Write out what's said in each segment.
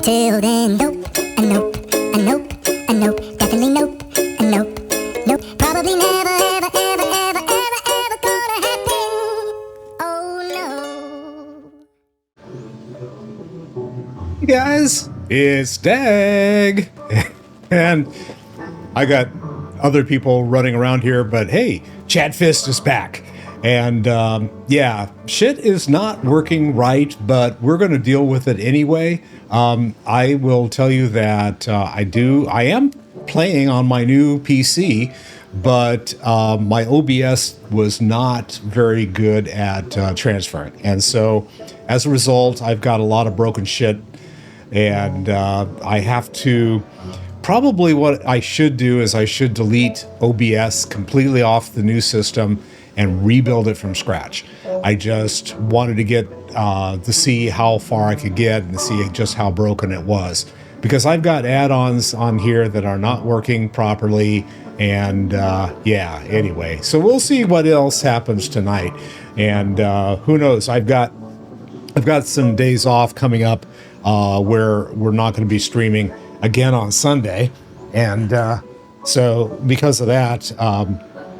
Until then, nope, a nope, a nope, a nope, definitely nope, a nope, nope, probably never, ever, ever, ever, ever, ever gonna happen. Oh no. Hey guys, it's Dag, and I got other people running around here, but hey, Chad Fist is back. And yeah, shit is not working right, but we're going to deal with it anyway. I will tell you that I am playing on my new PC, but my OBS was not very good at transferring. And so as a result, I've got a lot of broken shit, and I have to... Probably what I should do is I should delete OBS completely off the new system and rebuild it from scratch. I just wanted to get to see how far I could get and to see just how broken it was. Because I've got add-ons on here that are not working properly, and yeah, anyway. So we'll see what else happens tonight. And who knows, I've got some days off coming up where we're not going to be streaming again on Sunday, and so because of that,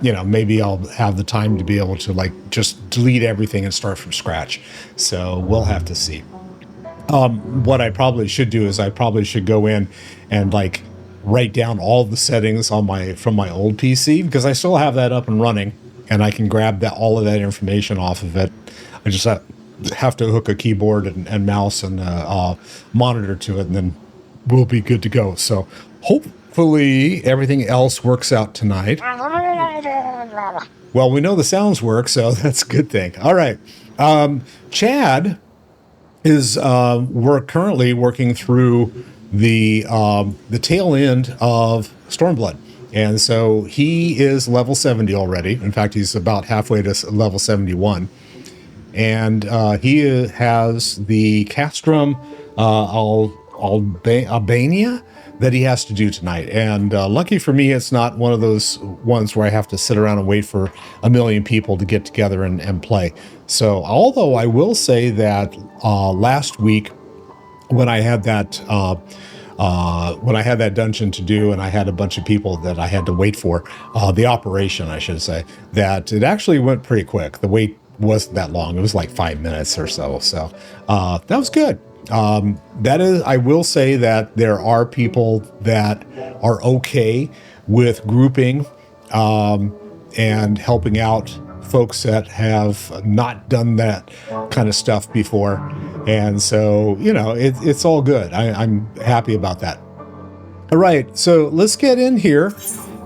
you know, maybe I'll have the time to be able to like just delete everything and start from scratch. So we'll have to see. What I probably should do is I probably should go in and like write down all the settings on from my old PC, because I still have that up and running, and I can grab all of that information off of it. I just have to hook a keyboard and mouse and monitor to it, and then we'll be good to go. So hopefully everything else works out tonight. Well, we know the sounds work, so that's a good thing. All right. Chad is we're currently working through the tail end of Stormblood. And so he is level 70 already. In fact, he's about halfway to level 71. And he has the Castrum Abania that he has to do tonight. And lucky for me, it's not one of those ones where I have to sit around and wait for a million people to get together and play. So although I will say that last week when I had that dungeon to do, and I had a bunch of people that I had to wait for, the operation, I should say, that it actually went pretty quick. The wait wasn't that long. It was like 5 minutes or so. So that was good. That is, I will say that there are people that are okay with grouping and helping out folks that have not done that kind of stuff before. And so, you know, it's all good. I'm happy about that. All right, so let's get in here.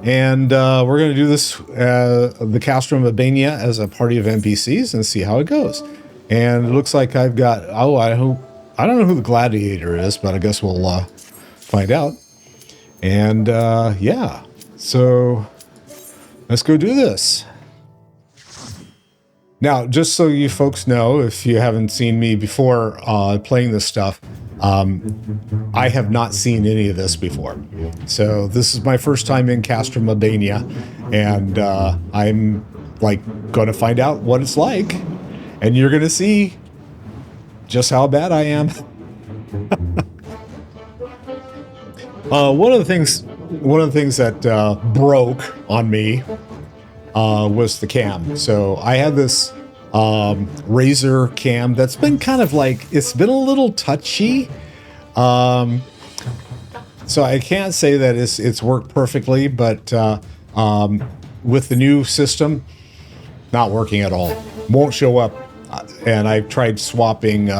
And we're going to do this, the Castrum Abania, as a party of NPCs and see how it goes. And it looks like I've got, I don't know who the gladiator is, but I guess we'll find out. And yeah, so let's go do this. Now, just so you folks know, if you haven't seen me before playing this stuff, I have not seen any of this before. So this is my first time in Castrum Abania, and I'm like going to find out what it's like, and you're going to see just how bad I am. One of the things that broke on me was the cam. So I had this Razer cam that's been kind of like, it's been a little touchy. So I can't say that it's worked perfectly, but with the new system, not working at all. Won't show up. And I've tried swapping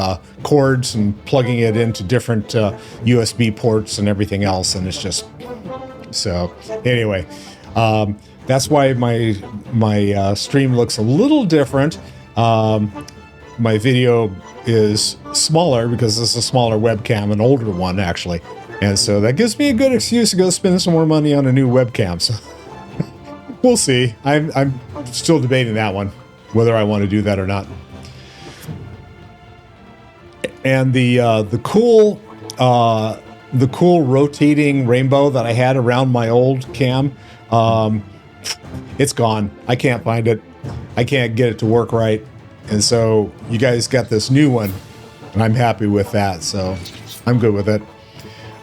cords and plugging it into different USB ports and everything else, and it's just... So anyway, that's why my stream looks a little different. My video is smaller because this is a smaller webcam, an older one actually, and so that gives me a good excuse to go spend some more money on a new webcam. So we'll see. I'm still debating that one, whether I want to do that or not. And the cool rotating rainbow that I had around my old cam, it's gone. I can't find it. I can't get it to work right. And so you guys got this new one, and I'm happy with that. So I'm good with it.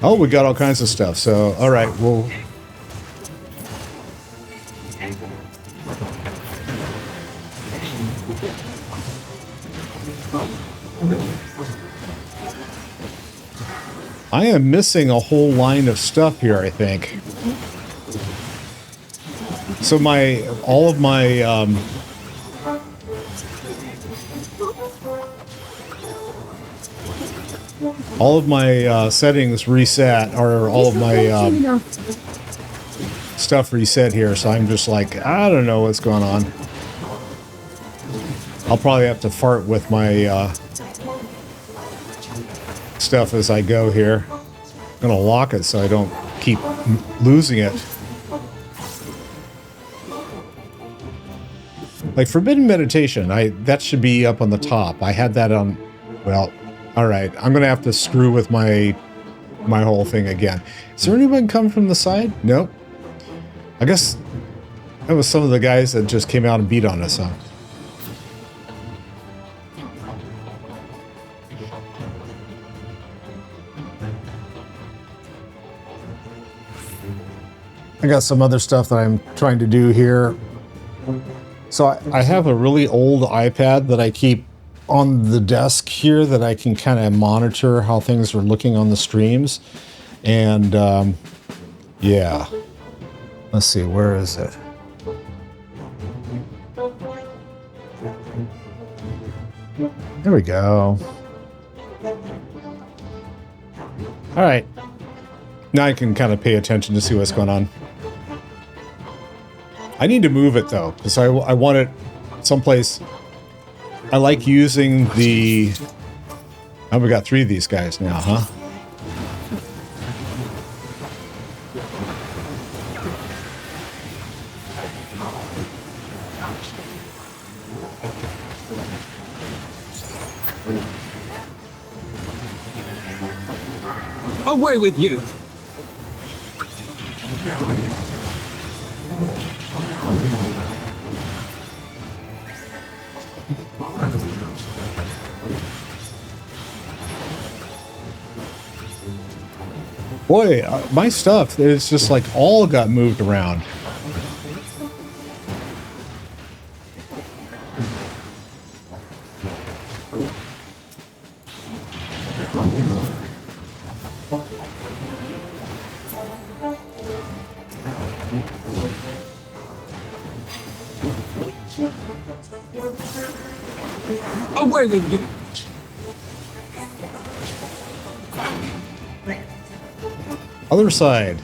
Oh, we got all kinds of stuff. So, all right, we'll... I am missing a whole line of stuff here, I think. So all of my settings reset, or all of my stuff reset here, so I'm just like, I don't know what's going on. I'll probably have to fart with my stuff as I go here. I'm gonna lock it so I don't keep losing it. Like Forbidden Meditation, that should be up on the top. I had that on, well, all right. I'm gonna have to screw with my whole thing again. Is there anyone come from the side? Nope. I guess that was some of the guys that just came out and beat on us, huh? I got some other stuff that I'm trying to do here. So I have a really old iPad that I keep on the desk here that I can kind of monitor how things are looking on the streams. And yeah, let's see, where is it? There we go. All right. Now I can kind of pay attention to see what's going on. I need to move it though, because I want it someplace. I like using the... Oh, we got 3 of these guys now, huh? Away with you! Boy, my stuff is just like all got moved around. Away with you! Other side.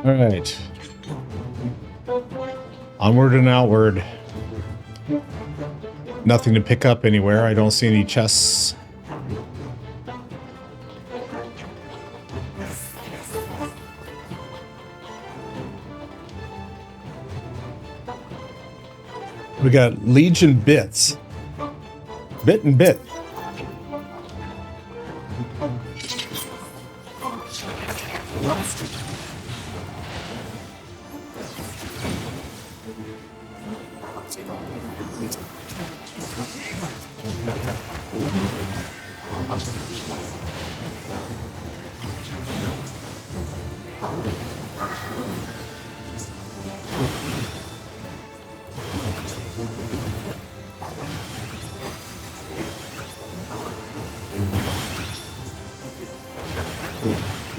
All right. Onward and outward. Nothing to pick up anywhere. I don't see any chests. We got Legion bits. Bit and bit.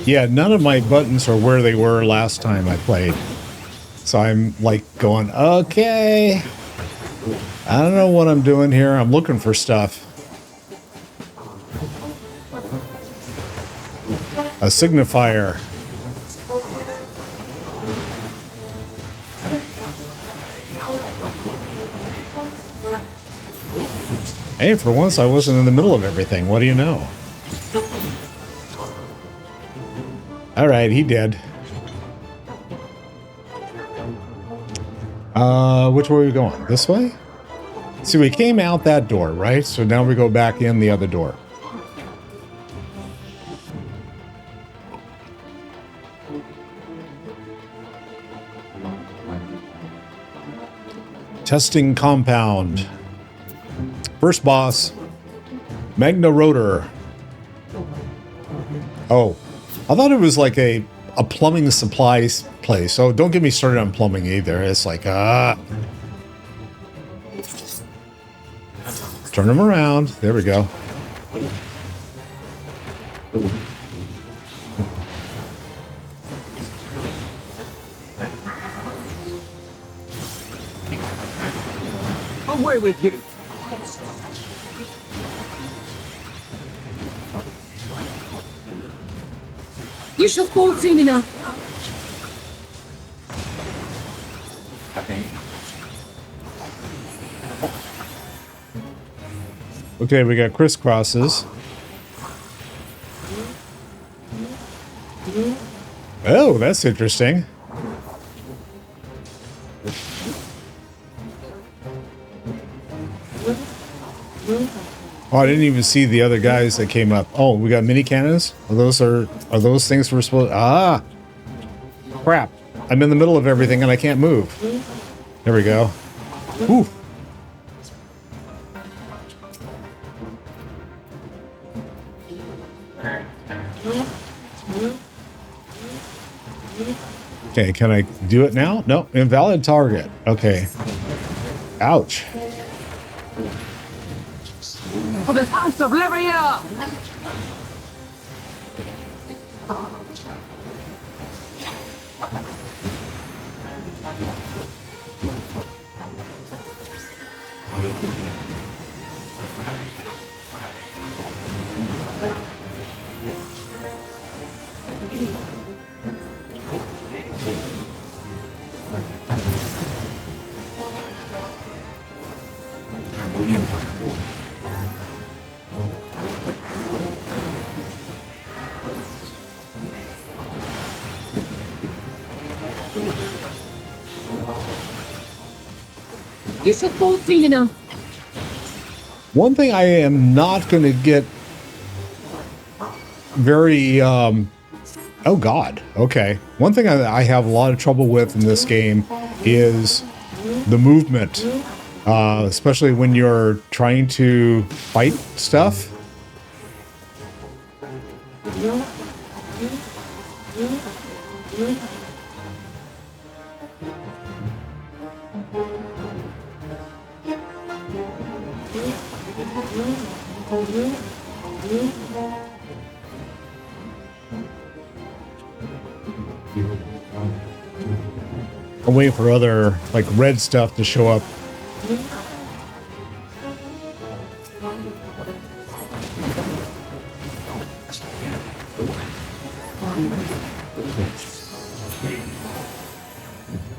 Yeah, none of my buttons are where they were last time I played. So I'm like going, okay. I don't know what I'm doing here. I'm looking for stuff. A signifier. Hey, for once I wasn't in the middle of everything. What do you know? Alright, he did. Which way are we going? This way? See, we came out that door, right? So now we go back in the other door. Testing compound. First boss. Magna Rotor. Oh, I thought it was like a plumbing supplies place. Oh, don't get me started on plumbing either. It's like, turn them around. There we go. Away with you. You should fall soon enough. Okay, we got crisscrosses. Oh, that's interesting. Oh, I didn't even see the other guys that came up. Oh, we got mini cannons? Are those things we're supposed... Ah! Crap. I'm in the middle of everything and I can't move. There we go. Ooh. Okay, can I do it now? No, invalid target. Okay. Ouch. For the house of Liberia! You should fall soon enough. One thing I am not going to get very, oh God, okay. One thing I have a lot of trouble with in this game is the movement, especially when you're trying to fight stuff. I'm waiting for other, like, red stuff to show up.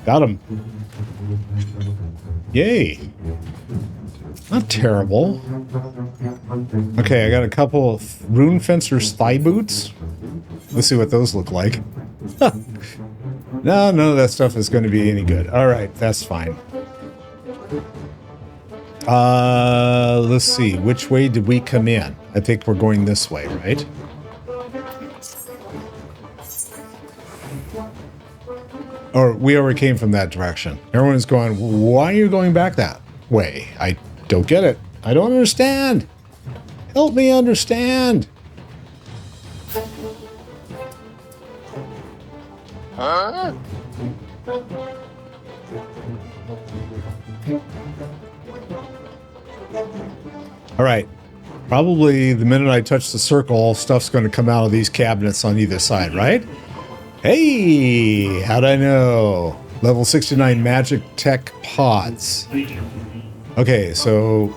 Got him. Yay. Not terrible. Okay, I got a couple of Rune Fencer's thigh boots. Let's see what those look like. No, none of that stuff is going to be any good. All right, that's fine. Let's see. Which way did we come in? I think we're going this way, right? Or we already came from that direction. Everyone's going, why are you going back that way? I don't get it. I don't understand. Help me understand. Huh? All right. Probably the minute I touch the circle, stuff's going to come out of these cabinets on either side, right? Hey, how'd I know? Level 69 magic tech pods. Okay, so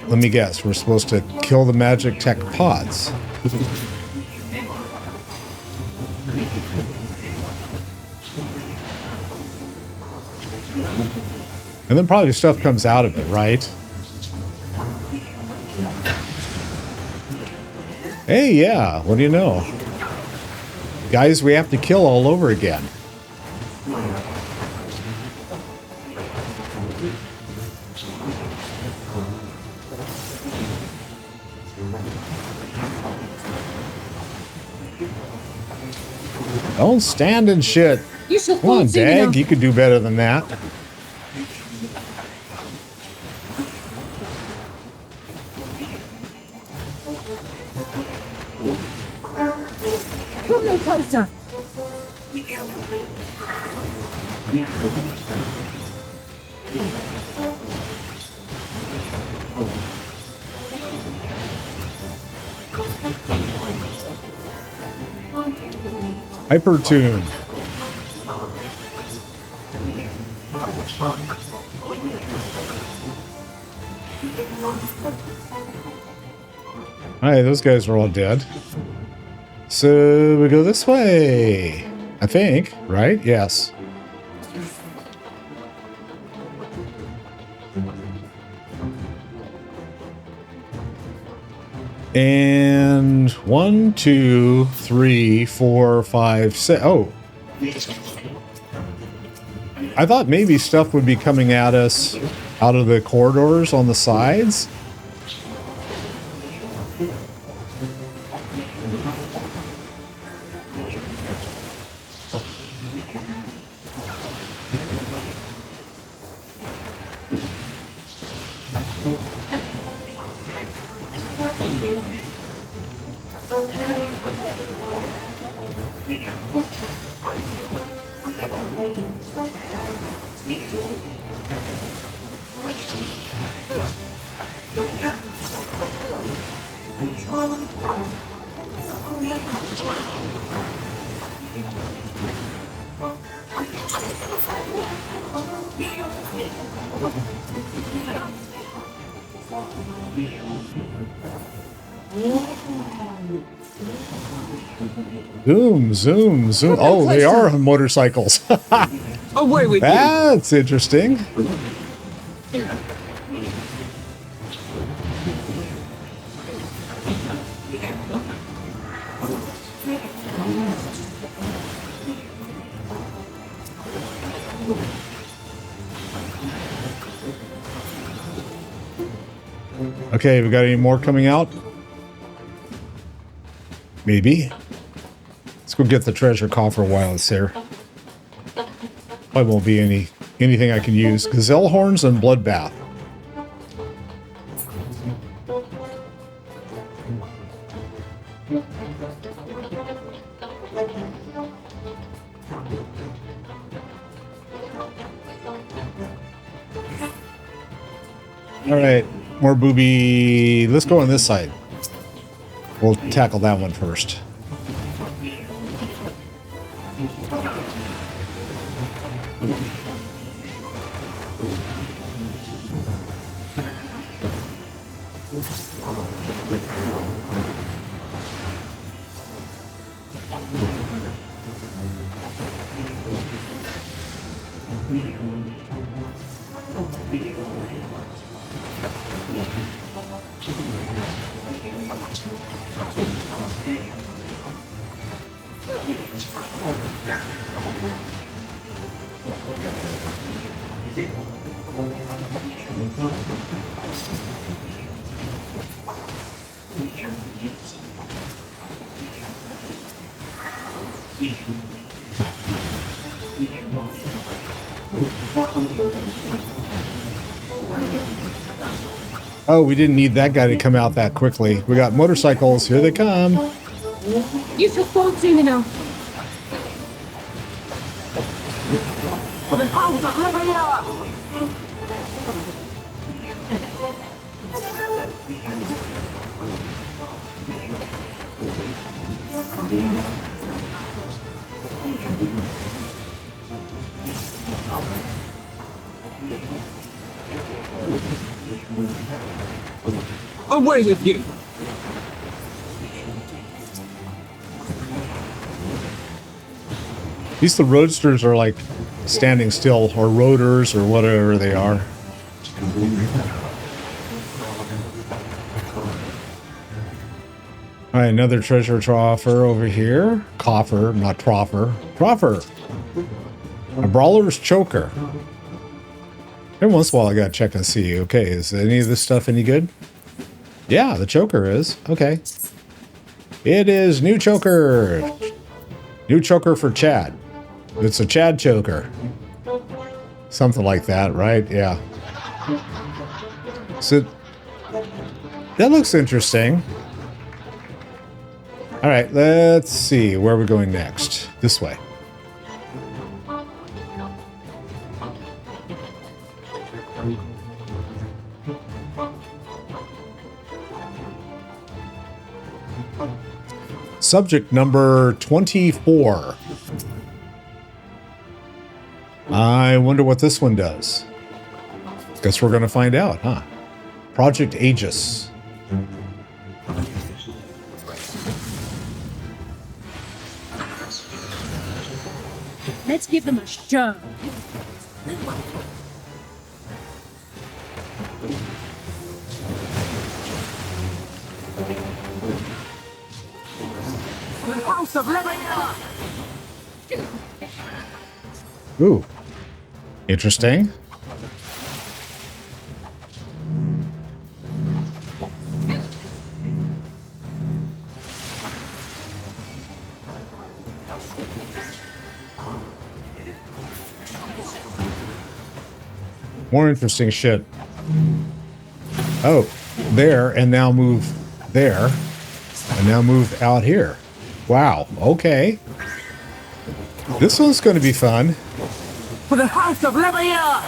let me guess. We're supposed to kill the magic tech pods. And then probably stuff comes out of it, right? Hey, yeah, what do you know? Guys we have to kill all over again. Don't stand and shit. You should Come on, fall soon enough. Dag, you could do better than that. Come no closer. Hyper tune. Alright, those guys are all dead. So we go this way, I think, right? Yes. And 1, 2, 3, 4, 5, 6. Oh. I thought maybe stuff would be coming at us out of the corridors on the sides. Zoom, zoom, zoom. Oh, they are on motorcycles. Away with you. That's interesting. Okay, we got any more coming out? Maybe. Let's go get the treasure coffer while it's here. Probably won't be anything I can use. Gazelle horns and bloodbath. All right, more booby. Let's go on this side. We'll tackle that one first. Oh, we didn't need that guy to come out that quickly. We got motorcycles. Here they come. You should fall soon enough. For the house of Liberia! Away with you! These the roadsters are like standing still, or rotors, or whatever they are. All right, another treasure troffer over here. Coffer, not troffer. Troffer. A brawler's choker. Every once in a while I gotta check and see, okay, is any of this stuff any good? Yeah, the choker is. Okay. It is new choker. New choker for Chad. It's a Chad choker. Something like that, right? Yeah. So, that looks interesting. All right, let's see. Where are we going next? This way. Subject number 24. I wonder what this one does. Guess we're going to find out, huh? Project Aegis. Let's give them a show. The House of Abania! Ooh. Interesting. More interesting shit. Oh, there, and now move there, and now move out here. Wow, okay. This one's going to be fun. For the House of Abania!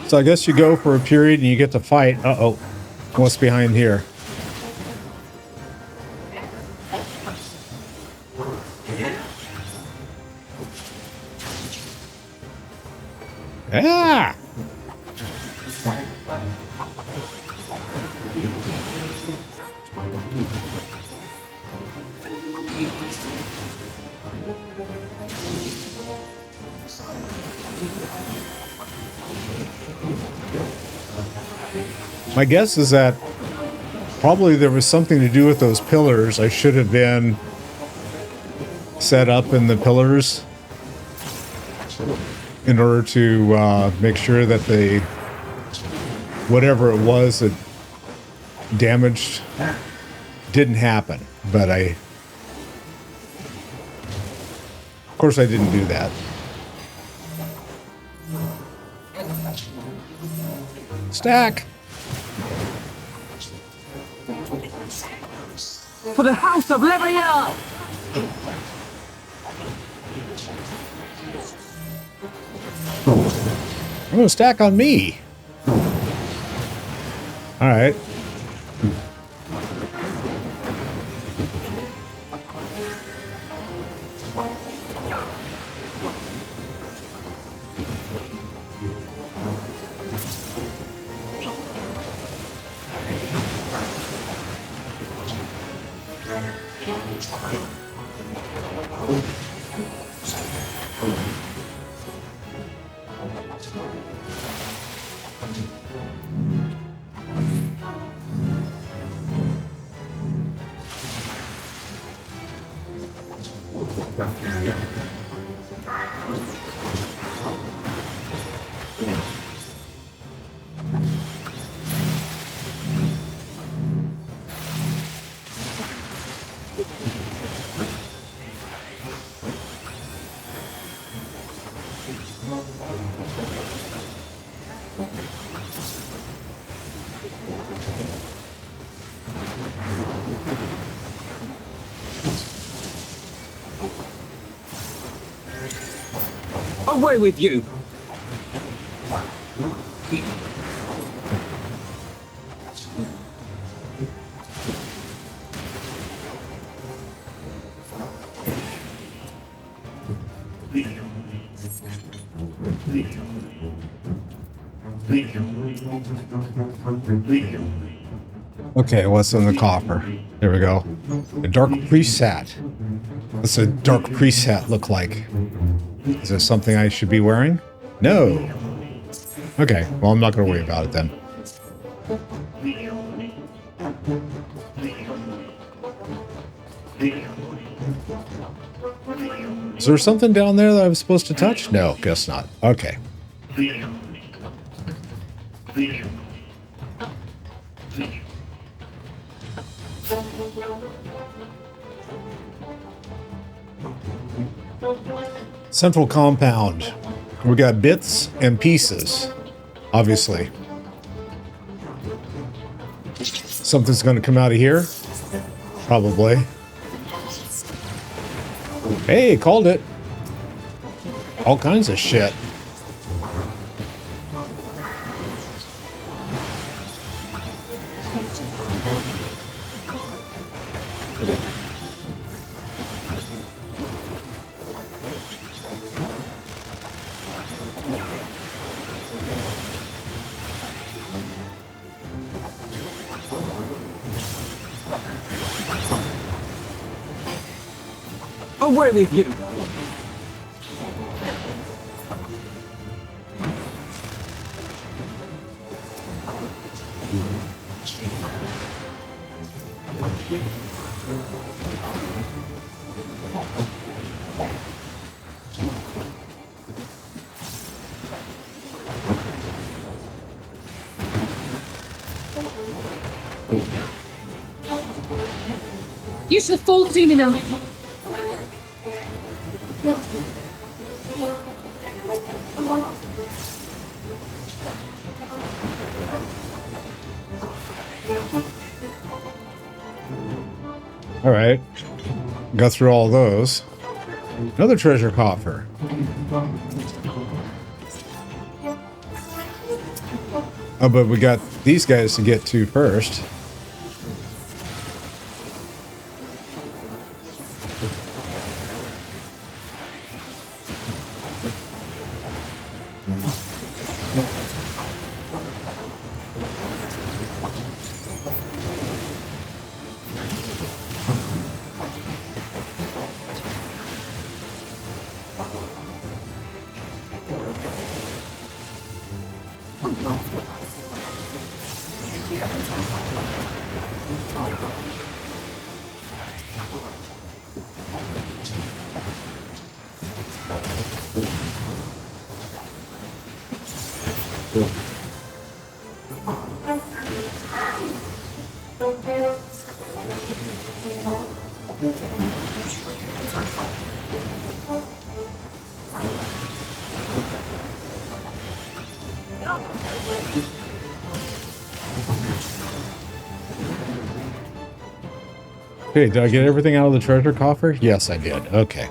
So I guess you go for a period and you get to fight. Uh-oh. What's behind here? Ah! My guess is that probably there was something to do with those pillars. I should have been set up in the pillars in order to make sure that they, whatever it was that damaged, didn't happen. But of course I didn't do that. Stack! For the House of Abania! I'm gonna stack on me. All right. Away with you! Okay, what's in the coffer? There we go. A dark priest hat. What's a dark priest hat look like? Is this something I should be wearing? No. Okay, well, I'm not going to worry about it then. Is there something down there that I was supposed to touch? No, guess not. Okay. Central compound. We got bits and pieces, obviously. Something's going to come out of here. Probably. Hey, called it. All kinds of shit. Away with you! Use the full team now. All right. Got through all those. Another treasure coffer. Oh, but we got these guys to get to first. Okay, did I get everything out of the treasure coffer? Yes, I did. Okay.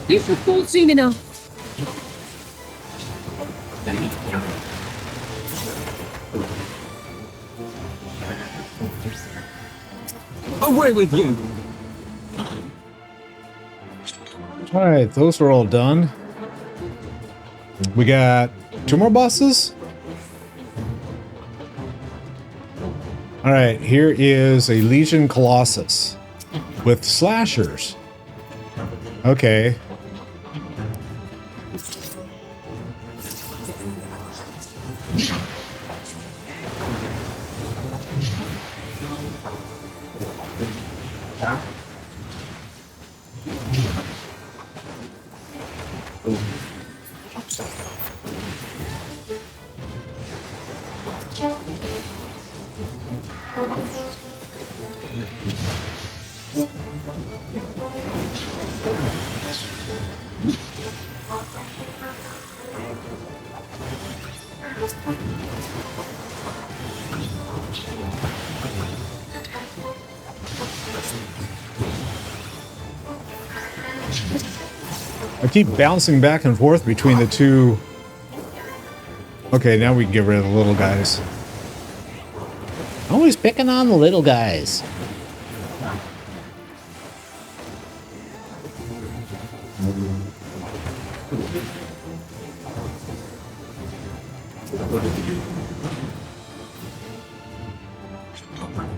Use the full team now. Away with you! All right, those are all done. We got 2 more bosses. All right, here is a Legion Colossus with slashers. Okay. I keep bouncing back and forth between the two. Okay, now we can get rid of the little guys. Always picking on the little guys.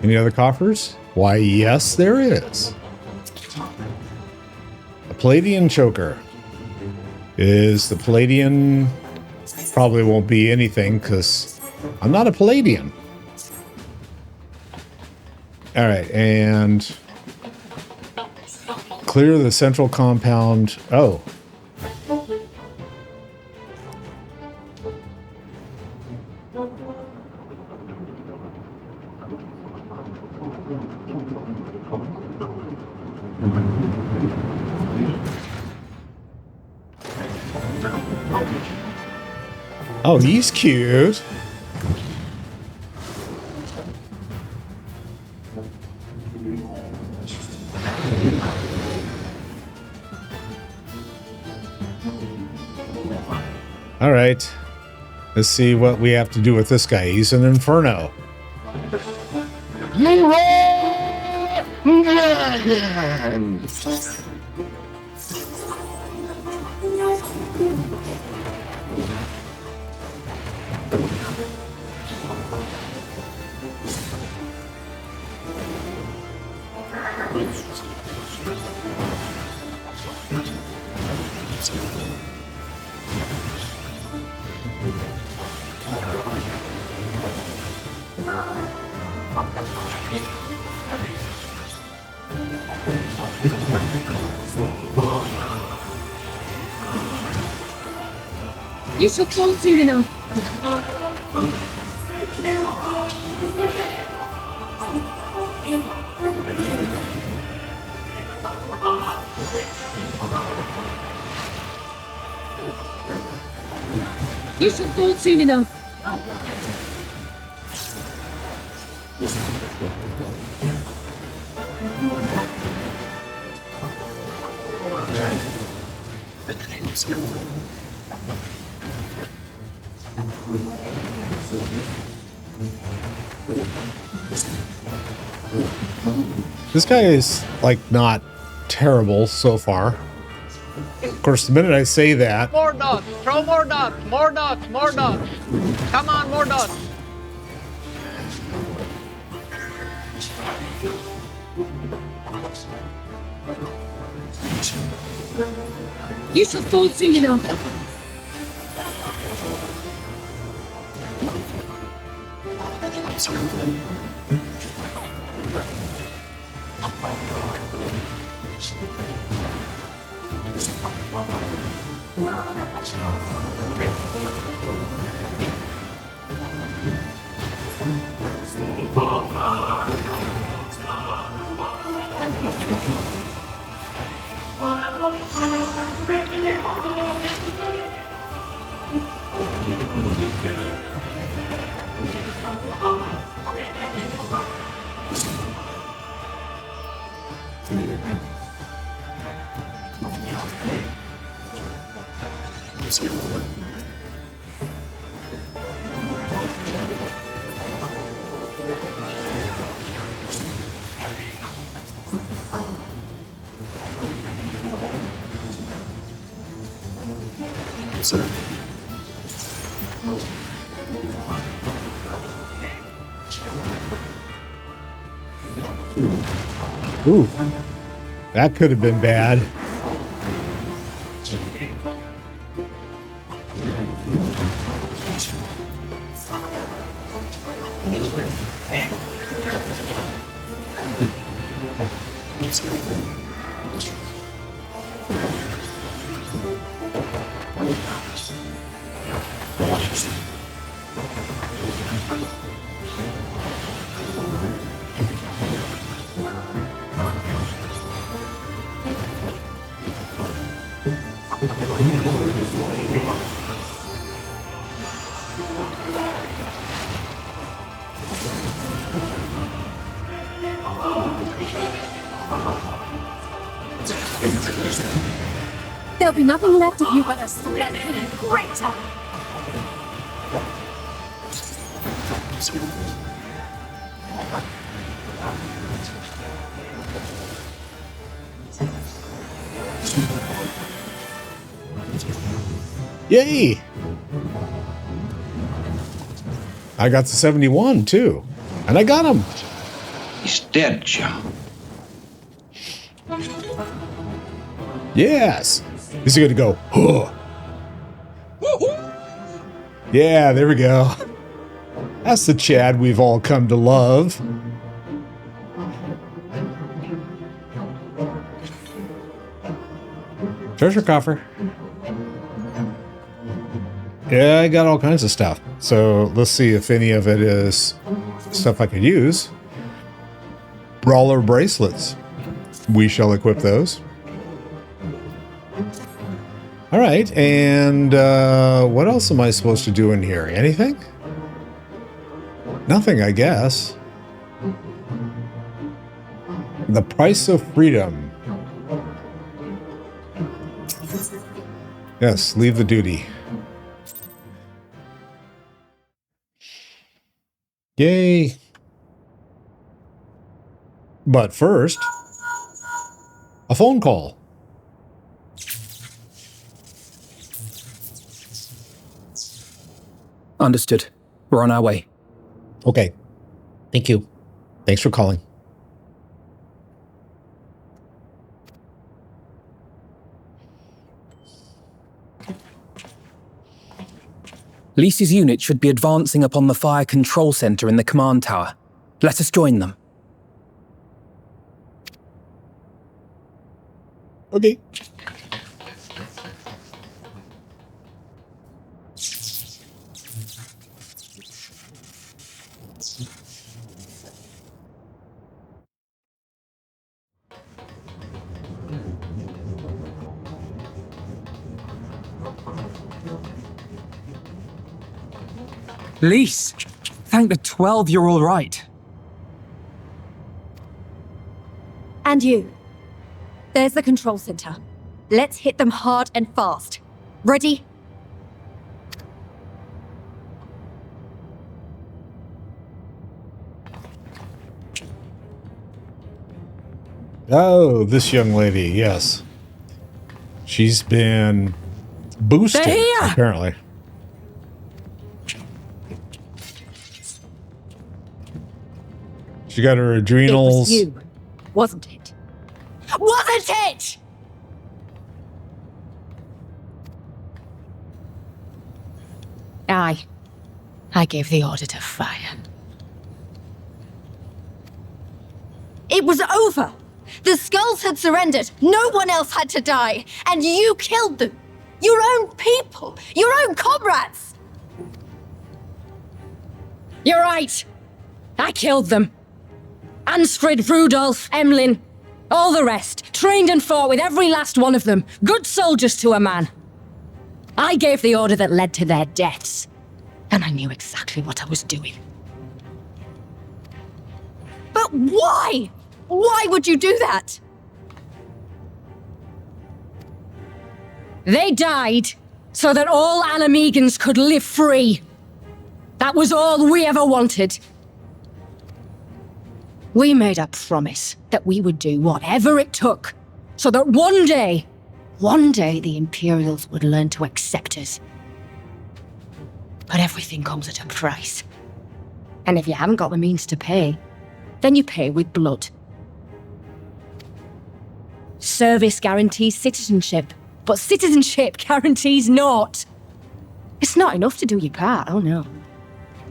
Any other coffers? Why, yes, there is. A Palladian choker. Is the Palladian... Probably won't be anything, because I'm not a Palladian. Alright, and... Clear the central compound... Oh. Oh, he's cute. All right. Let's see what we have to do with this guy. He's an inferno. You should fall soon enough. You should fall soon enough. This guy is, like, not terrible so far. Of course, the minute I say that... More dots! Throw more dots! More dots! More dots! Come on, more dots! You should fall soon enough. Ooh, that could have been bad. There'll be nothing left of you but a splendid crater. Yay! I got the 71 too, and I got him. He's dead, Joe. Yes. Is he gonna go? Huh. Yeah, there we go. That's the Chad we've all come to love. Treasure coffer. Yeah, I got all kinds of stuff. So let's see if any of it is stuff I could use. Brawler bracelets. We shall equip those. All right, and what else am I supposed to do in here? Anything? Nothing, I guess. The price of freedom. Yes, leave the duty. Yay. But first, a phone call. Understood. We're on our way. Okay. Thank you. Thanks for calling. Lyse's unit should be advancing upon the fire control center in the command tower. Let us join them. Okay. Lyse! Thank the 12 you're all right. And you. There's the control center. Let's hit them hard and fast. Ready? Oh, this young lady, yes. She's been boosted, They're here! apparently. She got her adrenals. It was you, wasn't it? Wasn't it? I gave the order to fire. It was over! The skulls had surrendered, no one else had to die, and you killed them! Your own people! Your own comrades! You're right. I killed them. Anstrid, Rudolph, Emlyn, all the rest. Trained and fought with every last one of them. Good soldiers to a man. I gave the order that led to their deaths. And I knew exactly what I was doing. But why? Why would you do that? They died so that all Alamegans could live free. That was all we ever wanted. We made a promise that we would do whatever it took so that one day One day the Imperials would learn to accept us. But everything comes at a price. And if you haven't got the means to pay, then you pay with blood. Service guarantees citizenship, but citizenship guarantees naught. It's not enough to do your part, oh no.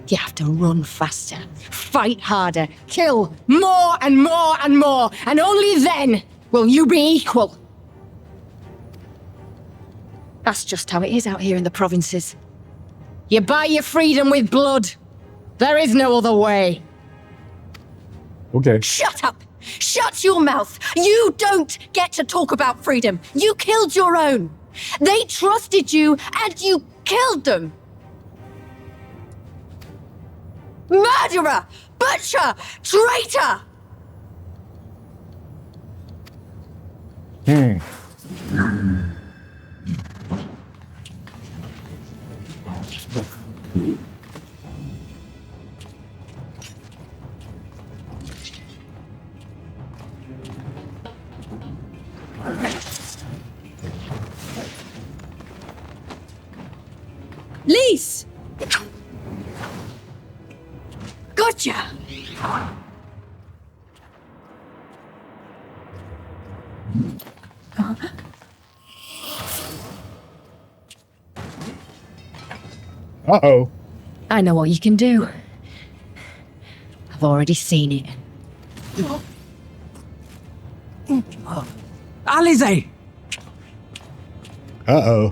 You have to run faster, fight harder, kill more and more and more, and only then will you be equal. That's just how it is out here in the provinces. You buy your freedom with blood. There is no other way. Okay. Shut up! Shut your mouth! You don't get to talk about freedom. You killed your own. They trusted you and you killed them. Murderer! Butcher! Traitor! Lyse! Gotcha! Uh-oh. I know what you can do. I've already seen it. Lyse! Uh-oh.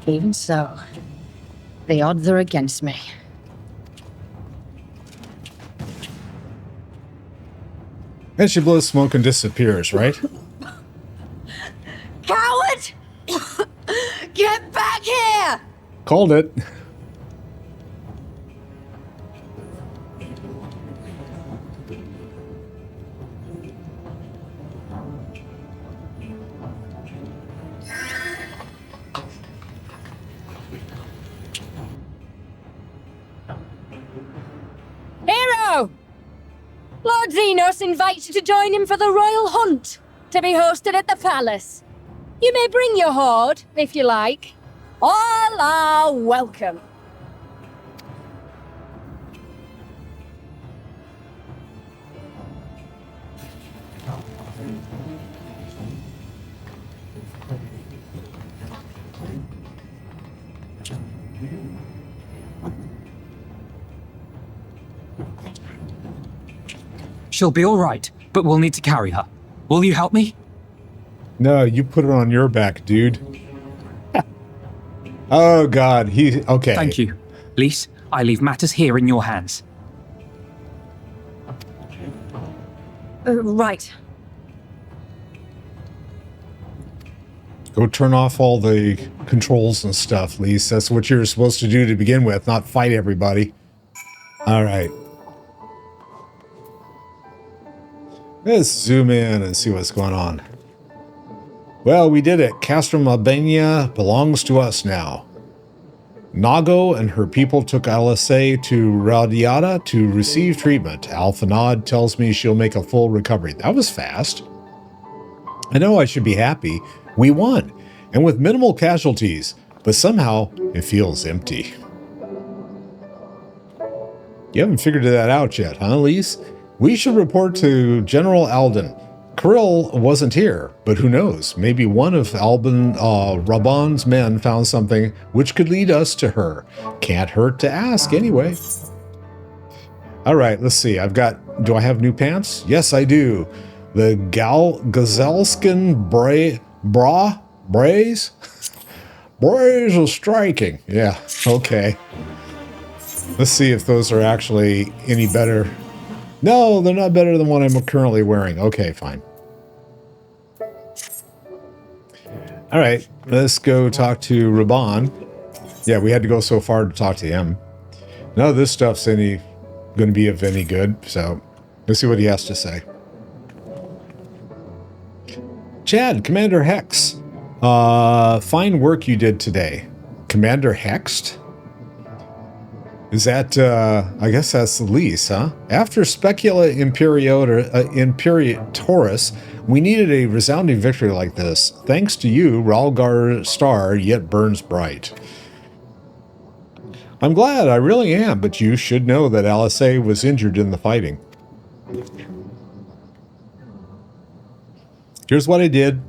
Even so, the odds are against me. And she blows smoke and disappears, right? Coward! Get back here! Called it. Hero! Lord Xenos invites you to join him for the royal hunt, to be hosted at the palace. You may bring your horde, if you like. All are welcome. She'll be all right, but we'll need to carry her. Will you help me? No, you put it on your back, dude. Oh, God. Okay. Thank you. Lyse, I leave matters here in your hands. Right. Go turn off all the controls and stuff, Lyse. That's what you're supposed to do to begin with, not fight everybody. All right. Let's zoom in and see what's going on. Well, we did it. Castrum, Abania belongs to us now. Nago and her people took LSA to Radiata to receive treatment. Alphanod tells me she'll make a full recovery. That was fast. I know I should be happy. We won, and with minimal casualties, but somehow it feels empty. You haven't figured that out yet, huh, Lyse? We should report to General Alden. Kirill wasn't here, but who knows? Maybe one of Raban's men found something which could lead us to her. Can't hurt to ask anyway. All right, let's see. Do I have new pants? Yes, I do. The Gazelskin Brays? Brays are striking. Yeah, okay. Let's see if those are actually any better. No, they're not better than what I'm currently wearing. Okay, fine. All right, let's go talk to Raban. Yeah, we had to go so far to talk to him. None of this stuff's going to be of any good, so let's see what he has to say. Chad, Commander Hex. Fine work you did today. Commander Hext? Is that, I guess that's Lyse, huh? After Specula Imperatoris, we needed a resounding victory like this. Thanks to you, Ralgar's star yet burns bright. I'm glad, I really am, but you should know that Lyse was injured in the fighting. Here's what I did.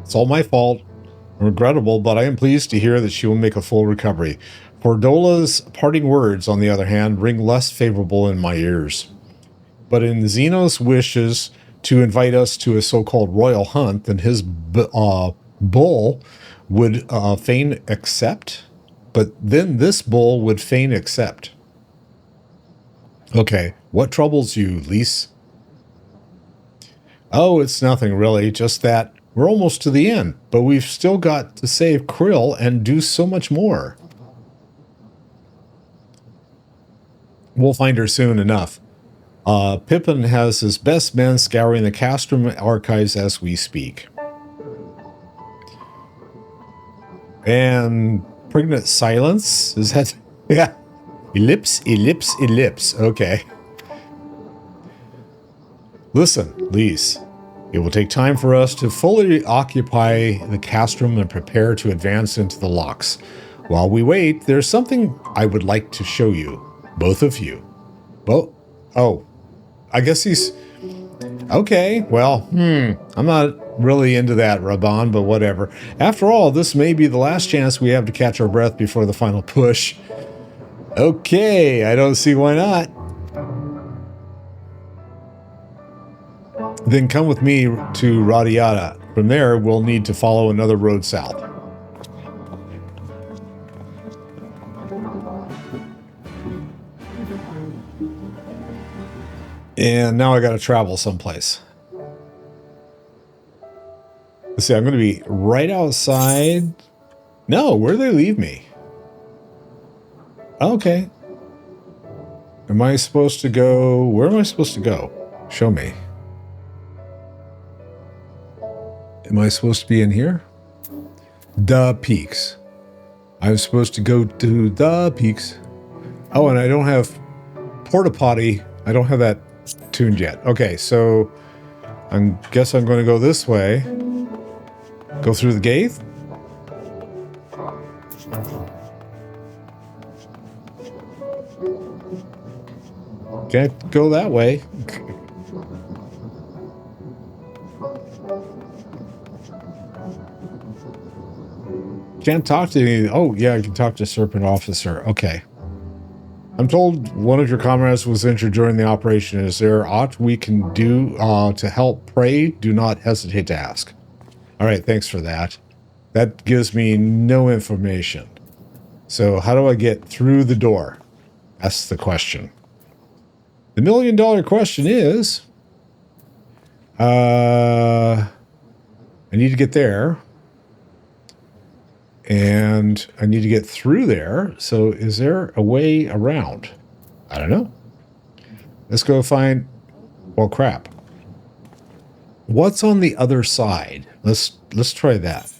It's all my fault. Regrettable, but I am pleased to hear that she will make a full recovery. Fordola's parting words, on the other hand, ring less favorable in my ears. But in Xenos wishes to invite us to a so-called royal hunt, then his bull would fain accept. But then this bull would fain accept. Okay, what troubles you, Lyse? Oh, it's nothing really, just that we're almost to the end, but we've still got to save Krill and do so much more. We'll find her soon enough. Pippin has his best men scouring the Castrum archives as we speak. And pregnant silence? Is that... Yeah. Ellipse, ellipse, ellipse. Okay. Listen, Lyse. It will take time for us to fully occupy the Castrum and prepare to advance into the locks. While we wait, there's something I would like to show you. Both of you. Well, oh, I guess he's... Okay, well, I'm not really into that, Raban, but whatever. After all, this may be the last chance we have to catch our breath before the final push. Okay, I don't see why not. Then come with me to Radiata. From there, we'll need to follow another road south. And now I got to travel someplace. Let's see, I'm going to be right outside. No, where do they leave me? Okay. Am I supposed to go? Where am I supposed to go? Show me. Am I supposed to be in here? The Peaks. I'm supposed to go to the Peaks. Oh, and I don't have Porta Potty. I don't have that tuned yet. Okay, so I guess I'm going to go this way. Go through the gate. Can't go that way. Can't talk to any... Oh, yeah, I can talk to Serpent Officer. Okay. I'm told one of your comrades was injured during the operation. Is there aught we can do to help? Pray, do not hesitate to ask. All right, thanks for that. That gives me no information. So how do I get through the door? That's the question. The million-dollar question is... I need to get there. And I need to get through there. So is there a way around? I don't know. Let's go find... Well, crap. What's on the other side? Let's try that.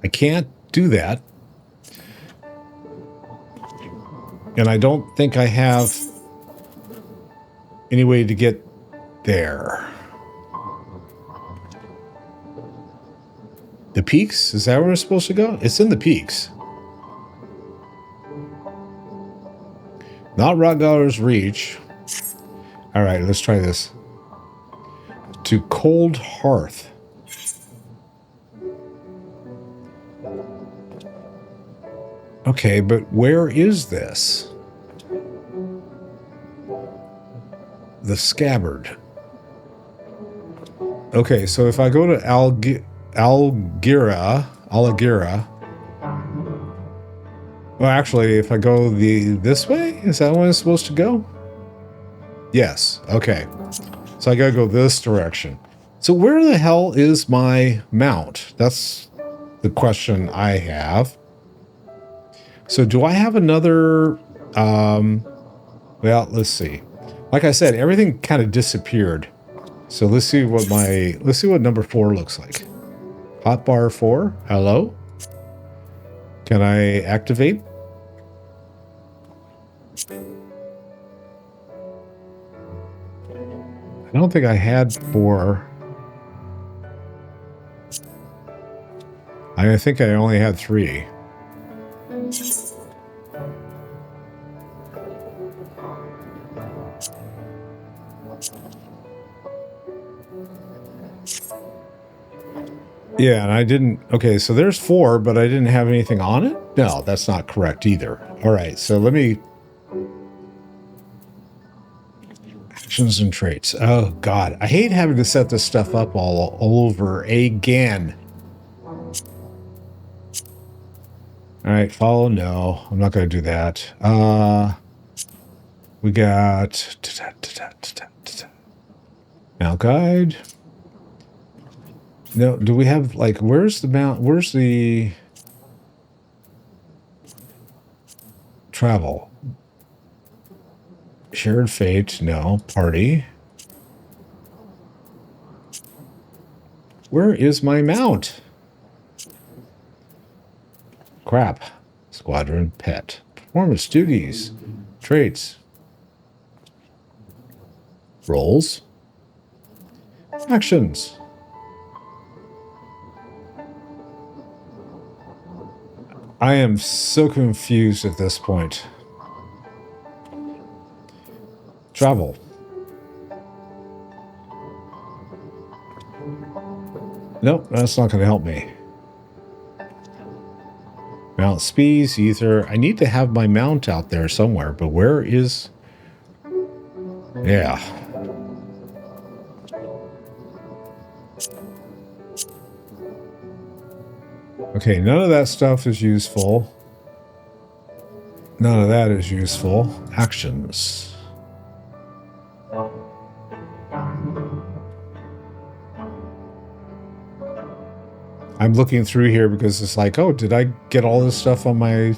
I can't do that. And I don't think I have any way to get there. The Peaks? Is that where we're supposed to go? It's in the Peaks. Not Ragdar's Reach. All right, let's try this. To Cold Hearth. Okay, but where is this? The Scabbard. Okay, so if I go to Algira. Well, actually, if I go this way, is that where I'm supposed to go? Yes. Okay. So I gotta go this direction. So where the hell is my mount? That's the question I have. So do I have another... well, let's see. Like I said, everything kind of disappeared. So let's see what number 4 looks like. Hotbar 4. Hello. Can I activate? I don't think I had 4. I think I only had 3. Yeah, and I didn't... Okay, so there's 4, but I didn't have anything on it? No, that's not correct either. All right, so let me... Actions and traits. Oh, God. I hate having to set this stuff up all over again. All right, follow. No, I'm not going to do that. We got... Mount guide. No, do we have, like, where's the mount? Where's the... Travel. Shared fate. No. Party. Where is my mount? Crap. Squadron pet. Performance duties. Traits. Roles. Actions. I am so confused at this point. Travel. Nope, that's not going to help me. Mount speeds, ether. I need to have my mount out there somewhere, but where is... Yeah. Okay, none of that stuff is useful. None of that is useful. Actions. I'm looking through here because it's like, oh, did I get all this stuff on my...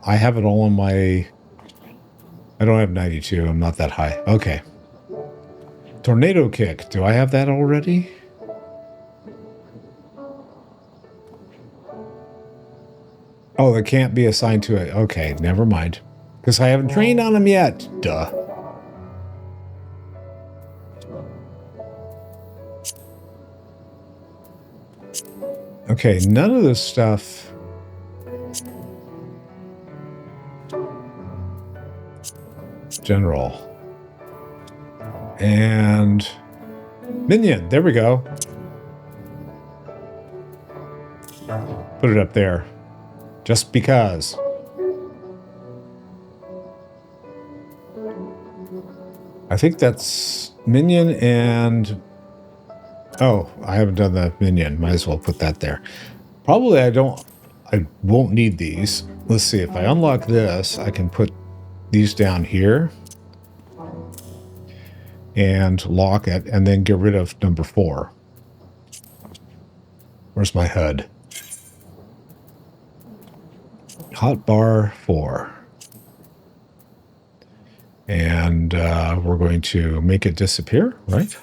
I have it all on my... I don't have 92. I'm not that high. Okay. Tornado kick. Do I have that already? Oh, that can't be assigned to it. Okay, never mind. Because I haven't trained on them yet. Duh. Okay, none of this stuff... General. And... Minion. There we go. Put it up there. Just because. I think that's minion and... Oh, I haven't done the minion. Might as well put that there. Probably I won't need these. Let's see, if I unlock this, I can put these down here. And lock it, and then get rid of number 4. Where's my HUD? Hotbar 4. And we're going to make it disappear, right?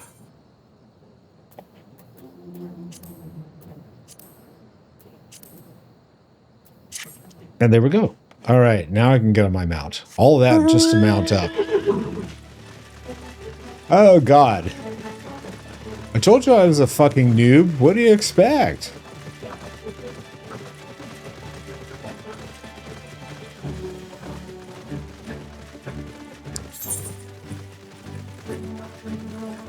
And there we go. All right, now I can get on my mount. All of that just to mount up. Oh, God. I told you I was a fucking noob. What do you expect?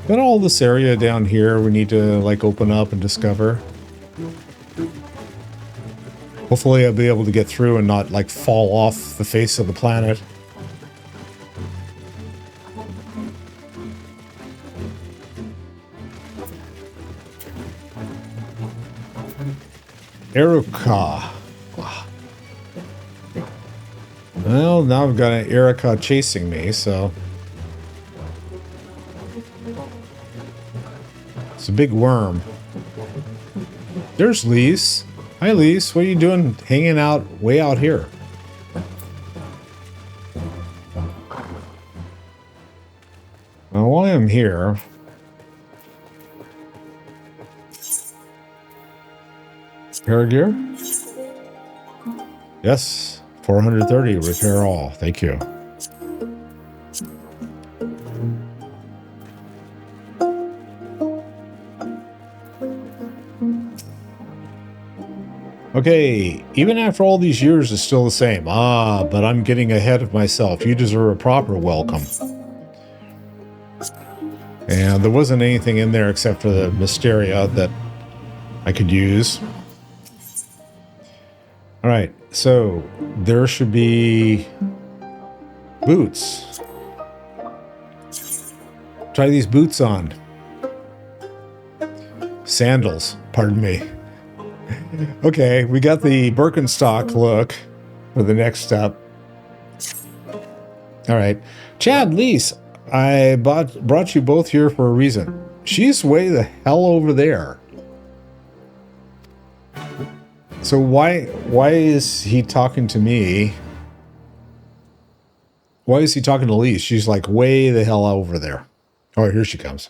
But all this area down here we need to, like, open up and discover. Hopefully I'll be able to get through and not, like, fall off the face of the planet. Eruka. Well, now I've got an Eruka chasing me, so... It's a big worm. There's Lyse. Hi, Lyse. What are you doing hanging out way out here? Well, while I'm here, Repair gear? Yes, 430, repair all. Thank you. Okay, even after all these years, it's still the same. Ah, but I'm getting ahead of myself. You deserve a proper welcome. And there wasn't anything in there except for the Mysteria that I could use. All right, so there should be boots. Try these boots on. Sandals, pardon me. Okay, we got the Birkenstock look for the next step. All right. Chad, Lyse, I brought you both here for a reason. She's way the hell over there. So why is he talking to me? Why is he talking to Lyse? She's like way the hell over there. Oh, here she comes.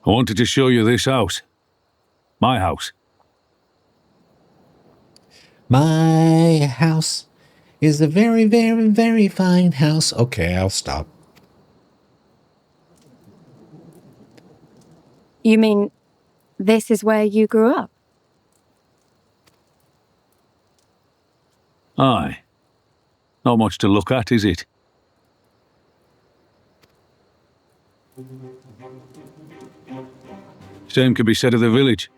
I wanted to show you this house. My house. My house is a very, very, very fine house. Okay, I'll stop. You mean this is where you grew up? Aye. Not much to look at, is it? Same could be said of the village.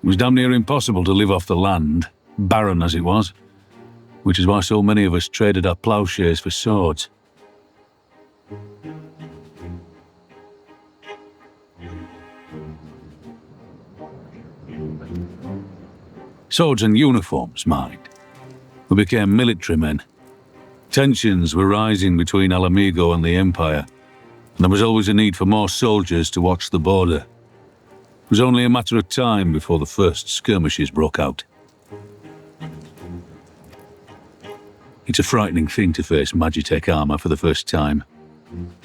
It was damn near impossible to live off the land, barren as it was, which is why so many of us traded our ploughshares for swords. Swords and uniforms, mind. We became military men. Tensions were rising between Alamigo and the Empire, and there was always a need for more soldiers to watch the border. It was only a matter of time before the first skirmishes broke out. It's a frightening thing to face Magitech armor for the first time.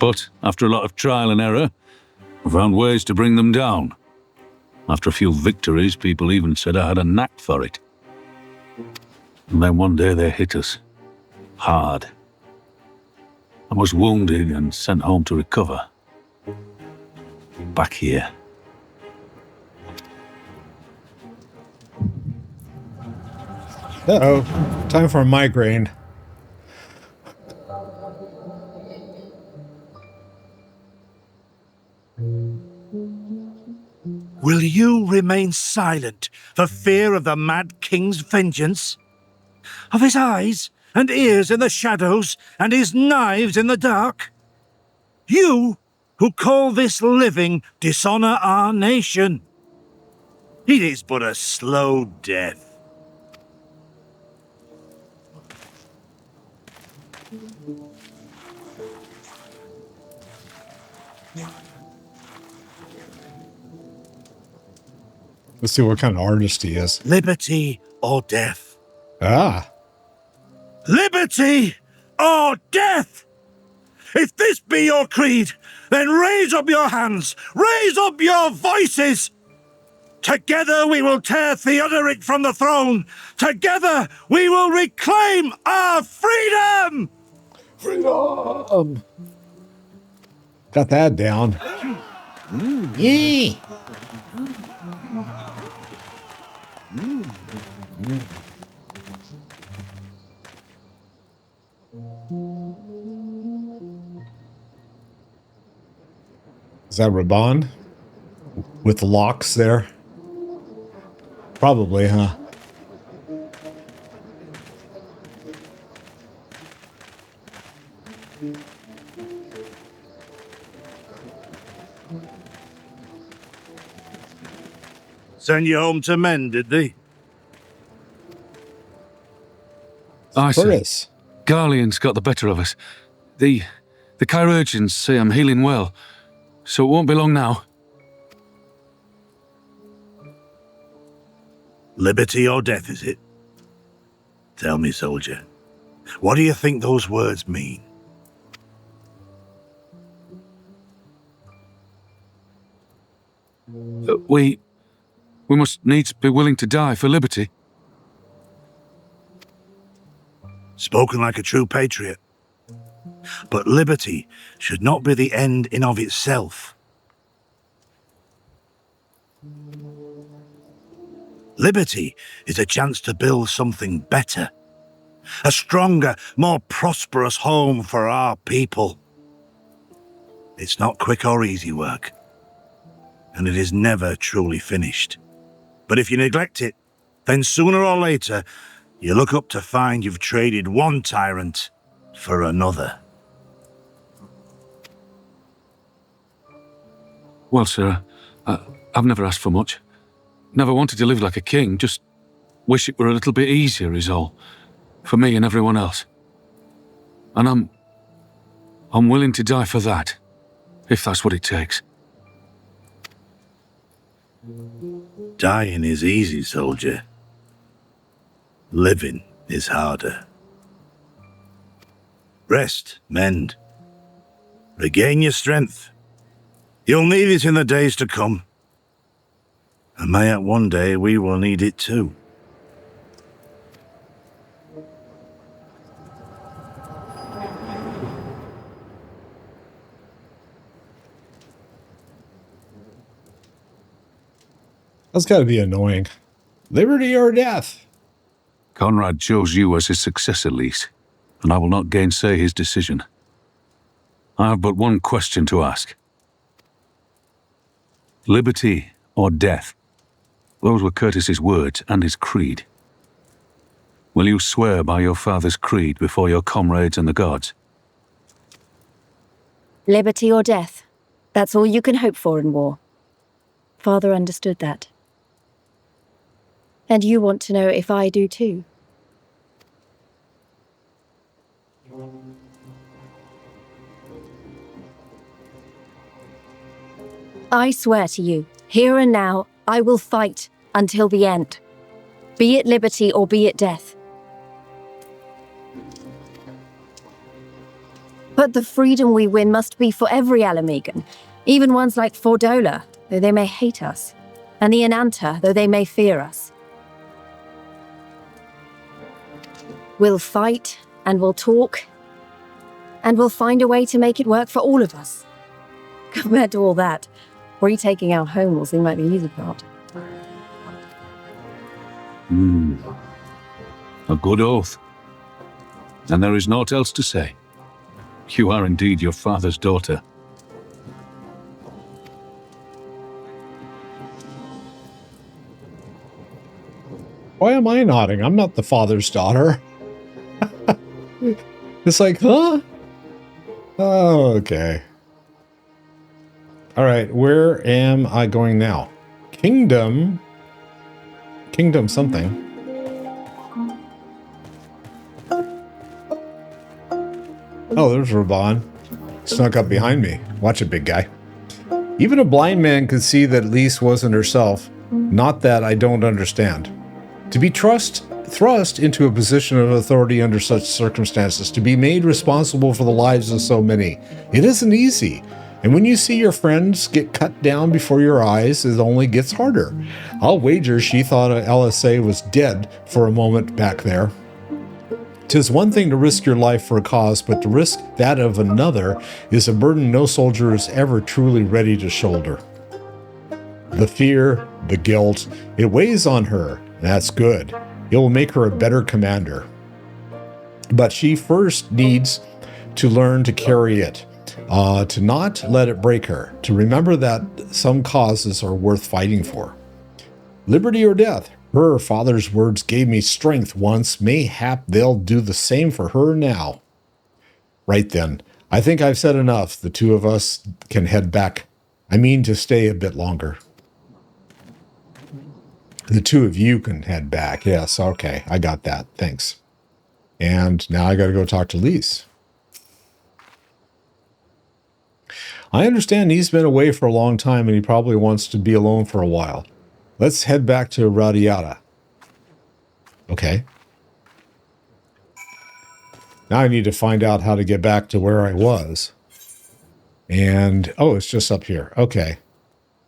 But after a lot of trial and error, we found ways to bring them down. After a few victories, people even said I had a knack for it. And then one day they hit us. Hard. I was wounded and sent home to recover. Back here. Uh-oh. Time for a migraine. Will you remain silent for fear of the Mad King's vengeance? Of his eyes and ears in the shadows and his knives in the dark? You, who call this living dishonor our nation. It is but a slow death. Let's see what kind of artist he is. Liberty or death? Ah. Liberty or death! If this be your creed, then raise up your hands, raise up your voices! Together we will tear Theodoric from the throne! Together we will reclaim our freedom! Freedom! Got that down. Yay! Is that Raban? With locks there? Probably, huh? Send you home to men, did they? I see. Burris. Garlean's got the better of us. The chirurgeons say I'm healing well, so it won't be long now. Liberty or death, is it? Tell me, soldier, what do you think those words mean? We must needs be willing to die for liberty. Spoken like a true patriot. But liberty should not be the end in of itself. Liberty is a chance to build something better. A stronger, more prosperous home for our people. It's not quick or easy work, and it is never truly finished. But if you neglect it, then sooner or later, you look up to find you've traded one tyrant for another. Well, sir, I've never asked for much. Never wanted to live like a king, just wish it were a little bit easier is all. For me and everyone else. And I'm willing to die for that, if that's what it takes. Dying is easy, soldier. Living is harder. Rest, mend. Regain your strength. You'll need it in the days to come. And mayhap one day we will need it too. That's got to be annoying. Liberty or death? Conrad chose you as his successor, Lyse, and I will not gainsay his decision. I have but one question to ask. Liberty or death? Those were Curtis's words and his creed. Will you swear by your father's creed before your comrades and the gods? Liberty or death. That's all you can hope for in war. Father understood that. And you want to know if I do too. I swear to you, here and now, I will fight until the end. Be it liberty or be it death. But the freedom we win must be for every Alamegan, even ones like Fordola, though they may hate us, and the Ananta, though they may fear us. We'll fight, and we'll talk, and we'll find a way to make it work for all of us. Compared to all that, retaking our home will seem like the easy part. A good oath. And there is naught else to say. You are indeed your father's daughter. Why am I nodding? I'm not the father's daughter. It's like, huh? Oh, okay. All right, where am I going now? Kingdom something. Oh, there's Raban. Snuck up behind me. Watch it, big guy. Even a blind man could see that Lyse wasn't herself. Not that I don't understand. To be thrust into a position of authority under such circumstances, to be made responsible for the lives of so many, it isn't easy. And when you see your friends get cut down before your eyes, it only gets harder. I'll wager she thought LSA was dead for a moment back there. 'Tis one thing to risk your life for a cause, but to risk that of another is a burden no soldier is ever truly ready to shoulder. The fear, the guilt, it weighs on her. That's good. It will make her a better commander. But she first needs to learn to carry it, to not let it break her, to remember that some causes are worth fighting for. Liberty or death. Her father's words gave me strength once. Mayhap they'll do the same for her now. Right then. I think I've said enough. The two of us can head back. I mean to stay a bit longer. The two of you can head back. Yes, okay. I got that. Thanks. And now I got to go talk to Lyse. I understand he's been away for a long time and he probably wants to be alone for a while. Let's head back to Radiata. Okay. Now I need to find out how to get back to where I was. And, oh, it's just up here. Okay.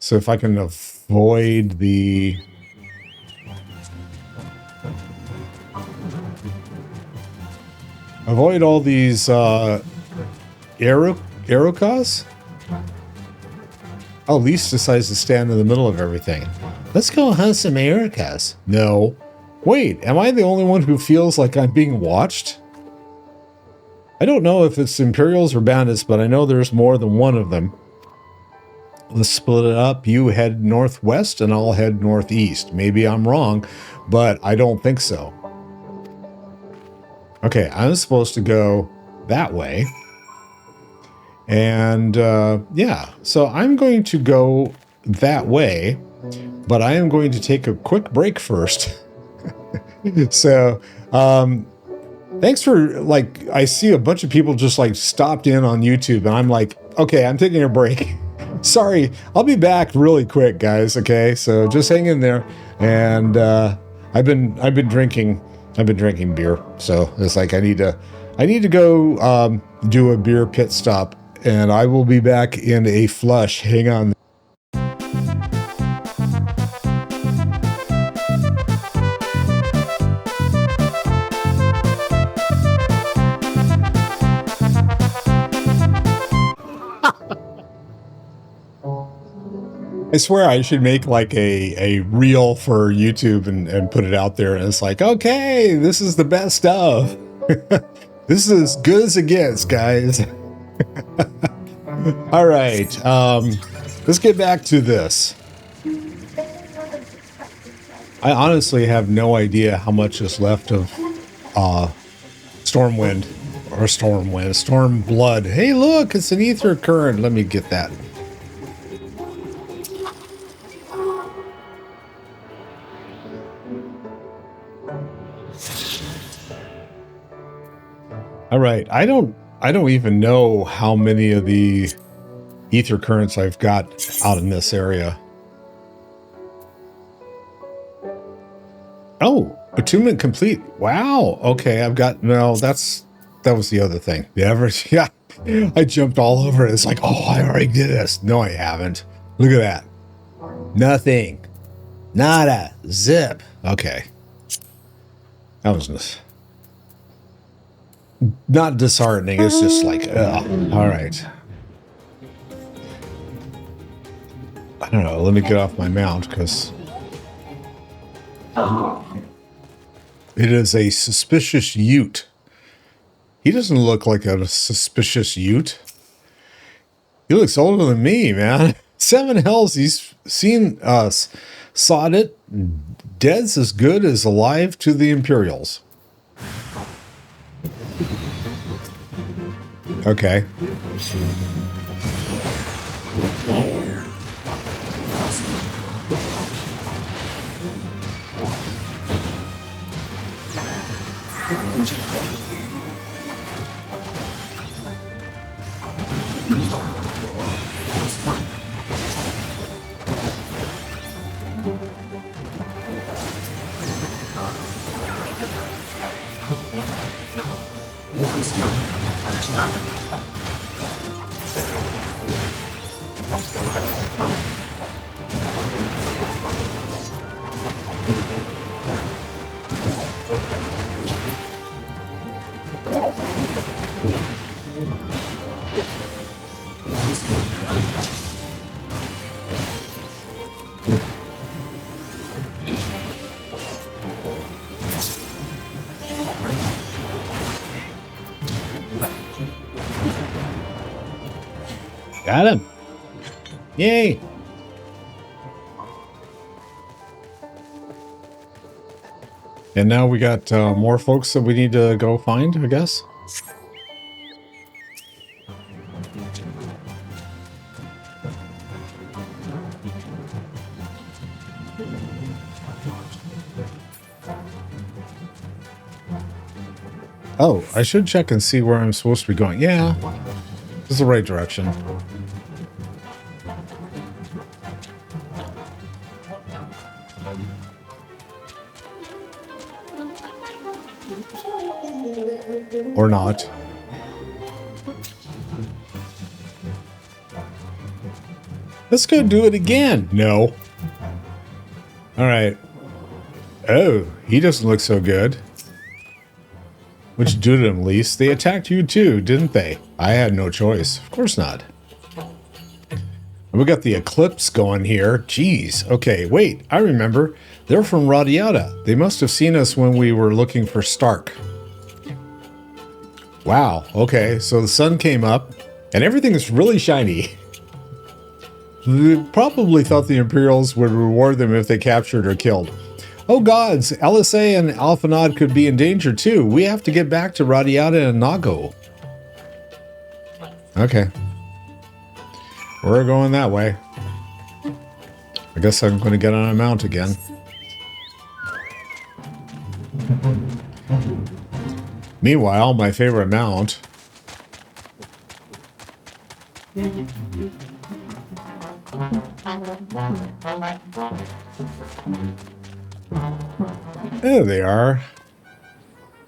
So if I can avoid the... Avoid all these Aerokas? Oh, Lyse decides to stand in the middle of everything. Let's go hunt some Aerokas. No. Wait, am I the only one who feels like I'm being watched? I don't know if it's Imperials or bandits, but I know there's more than one of them. Let's split it up. You head northwest and I'll head northeast. Maybe I'm wrong, but I don't think so. Okay, I'm supposed to go that way. And yeah, so I'm going to go that way, but I am going to take a quick break first. So, thanks for, like, I see a bunch of people just like stopped in on YouTube and I'm like, okay, I'm taking a break. Sorry, I'll be back really quick, guys. Okay, so just hang in there. And I've been drinking beer, so it's like I need to go do a beer pit stop, and I will be back in a flush. Hang on. I swear I should make like a reel for YouTube and put it out there. And it's like, okay, this is the best of. This is as good as it gets, guys. All right. Let's get back to this. I honestly have no idea how much is left of Stormblood. Hey, look, it's an ether current. Let me get that. All right, I don't even know how many of the ether currents I've got out in this area. Oh, attunement complete. Wow. Okay, I've got, no, that was the other thing. The average, yeah. I jumped all over it. It's like, oh, I already did this. No, I haven't. Look at that. Nothing. Nada. Zip. Okay. That was not disheartening. It's just like, ugh. All right. I don't know. Let me get off my mount because it is a suspicious Ute. He doesn't look like a suspicious Ute. He looks older than me, man. 7 hells. He's seen us. Sawed it. Dead's as good as alive to the Imperials. Okay. Got him. Yay. And now we got more folks that we need to go find, I guess. Oh, I should check and see where I'm supposed to be going. Yeah, this is the right direction. Or not. Let's go do it again. No. All right. Oh, he doesn't look so good. What'd you do to them, Lyse? They attacked you too, didn't they? I had no choice. Of course not. We got the eclipse going here. Jeez. Okay, wait. I remember. They're from Radiata. They must have seen us when we were looking for Stark. Wow. Okay, so the sun came up, and everything is really shiny. They probably thought the Imperials would reward them if they captured or killed. Oh gods, Lyse and Alphanod could be in danger too. We have to get back to Radiata and Nago. Okay. We're going that way. I guess I'm going to get on a mount again. Meanwhile, my favorite mount. There they are.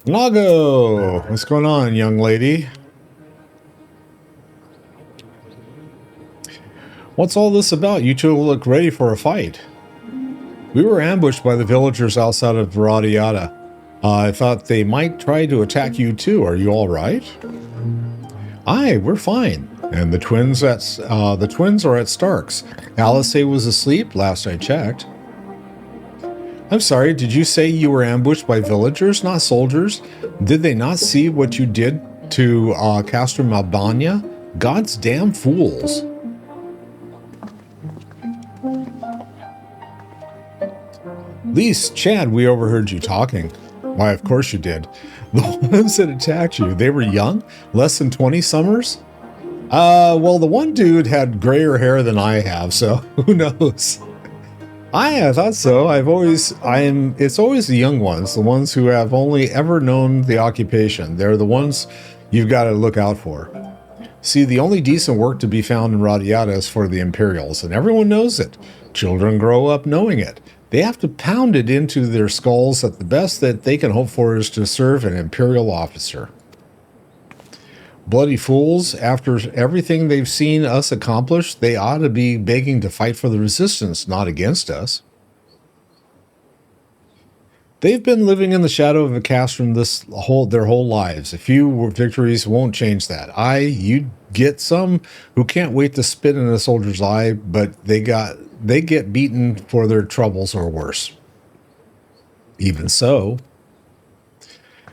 Nago! What's going on, young lady? What's all this about? You two look ready for a fight. We were ambushed by the villagers outside of Radiata. I thought they might try to attack you too. Are you all right? Aye, we're fine. And the twins are at Stark's. Lyse was asleep last I checked. I'm sorry, did you say you were ambushed by villagers, not soldiers? Did they not see what you did to Castrum, Abania? God's damn fools. Lyse, Chad, we overheard you talking. Why, of course you did. The ones that attacked you, they were young? Less than 20 summers? Well, the one dude had grayer hair than I have, so who knows? I thought so. It's always the young ones, the ones who have only ever known the occupation. They're the ones you've got to look out for. See, the only decent work to be found in Radiata is for the Imperials, and everyone knows it. Children grow up knowing it. They have to pound it into their skulls that the best that they can hope for is to serve an Imperial officer. Bloody fools, after everything they've seen us accomplish, they ought to be begging to fight for the Resistance, not against us. They've been living in the shadow of a Castrum their whole lives. A few victories won't change that. You get some who can't wait to spit in a soldier's eye, but they get beaten for their troubles or worse. Even so.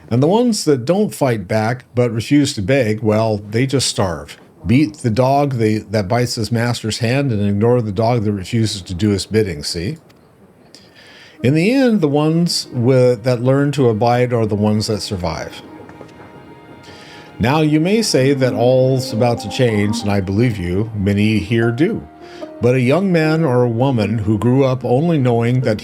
And the ones that don't fight back but refuse to beg, well, they just starve. Beat the dog that bites his master's hand and ignore the dog that refuses to do his bidding, see? In the end, the ones that learn to abide are the ones that survive. Now, you may say that all's about to change, and I believe you. Many here do. But a young man or a woman who grew up only knowing that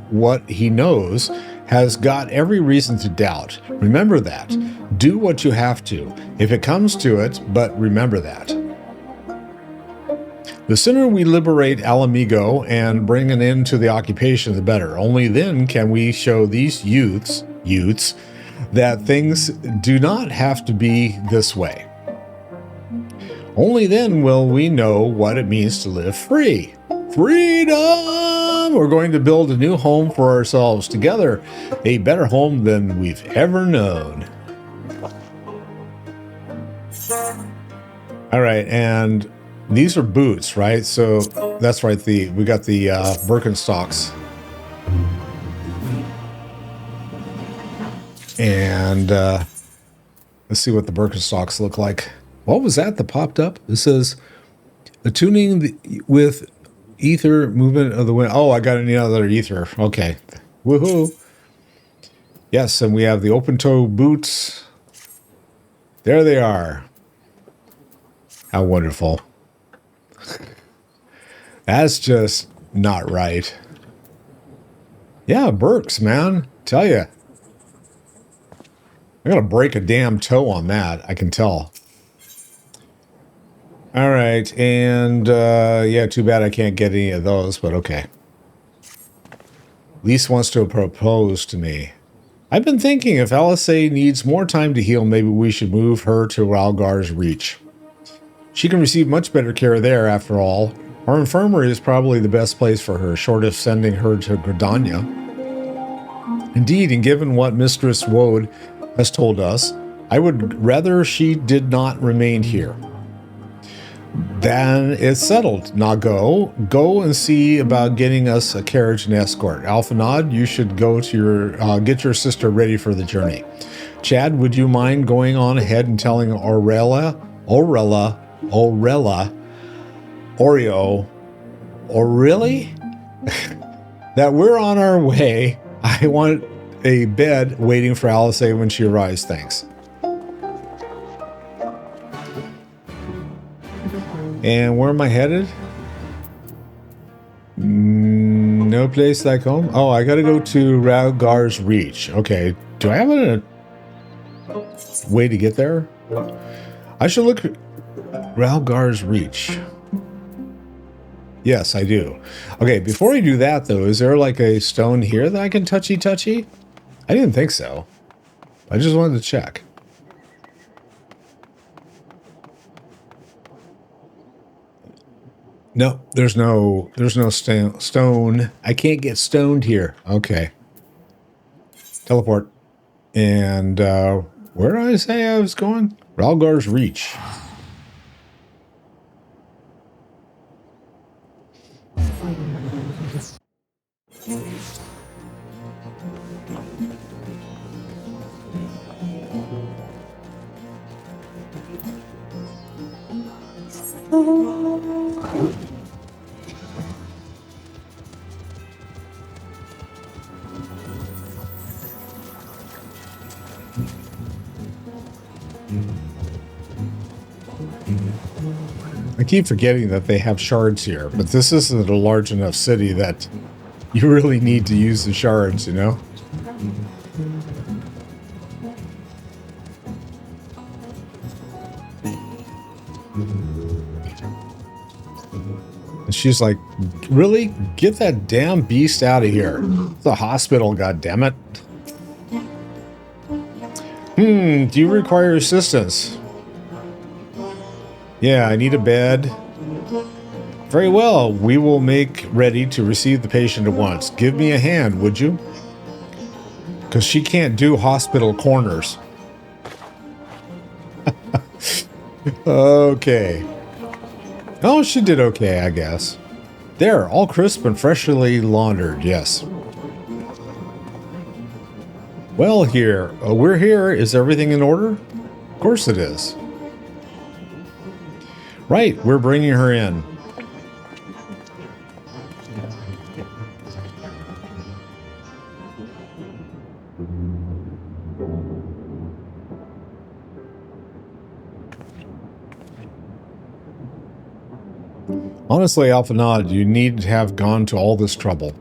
what he knows has got every reason to doubt. Remember that. Do what you have to, if it comes to it, but remember that. The sooner we liberate Alamigo and bring an end to the occupation, the better. Only then can we show these youths that things do not have to be this way. Only then will we know what it means to live free. Freedom! We're going to build a new home for ourselves together, a better home than we've ever known. All right, and these are boots, right? So that's right. We got the Birkenstocks, and let's see what the Birkenstocks look like. What was that popped up? It says attuning with ether movement of the wind. Oh, I got another ether. Okay, woohoo! Yes, and we have the open toe boots. There they are. How wonderful. That's just not right. Yeah, Birks, man. Tell ya. I'm going to break a damn toe on that. I can tell. All right. And, yeah, too bad I can't get any of those, but okay. Lyse wants to propose to me. I've been thinking if Lyse needs more time to heal, maybe we should move her to Ralgar's reach. She can receive much better care there, after all. Our infirmary is probably the best place for her, short of sending her to Gridania. Indeed, and given what Mistress Woad has told us, I would rather she did not remain here. Then it's settled. Now go and see about getting us a carriage and escort. Alphanod, you should go to your get your sister ready for the journey. Chad, would you mind going on ahead and telling Oreo, that we're on our way. I want a bed waiting for Alice when she arrives. Thanks. And where am I headed? No place like home. Oh, I gotta go to Ralgar's Reach. Okay, do I have a way to get there? I should look at Ralgar's Reach. Yes, I do. Okay, before I do that though, is there like a stone here that I can touchy? I didn't think so. I just wanted to check. No, there's no stone. I can't get stoned here. Okay. Teleport. And where did I say I was going? Ralgar's Reach. I keep forgetting that they have shards here, but this isn't a large enough city that you really need to use the shards, you know? And she's like, really? Get that damn beast out of here. It's a hospital, goddammit. Do you require assistance? Yeah, I need a bed. Very well, we will make ready to receive the patient at once. Give me a hand, would you? Because she can't do hospital corners. Okay. Oh, she did okay, I guess. There, all crisp and freshly laundered, yes. Well, we're here. Is everything in order? Of course it is. Right, we're bringing her in. Honestly, Alphanod, you need to have gone to all this trouble.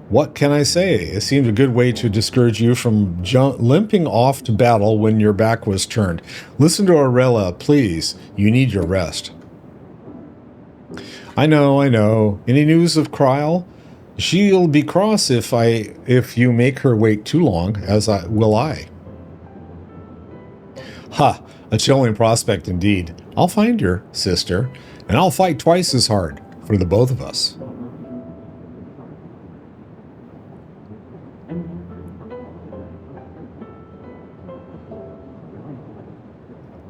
What can I say? It seemed a good way to discourage you from limping off to battle when your back was turned. Listen to Aurela, please. You need your rest. I know. Any news of Kryl? She'll be cross if you make her wait too long, as will I. Ha! A chilling prospect indeed. I'll find her, sister, and I'll fight twice as hard for the both of us.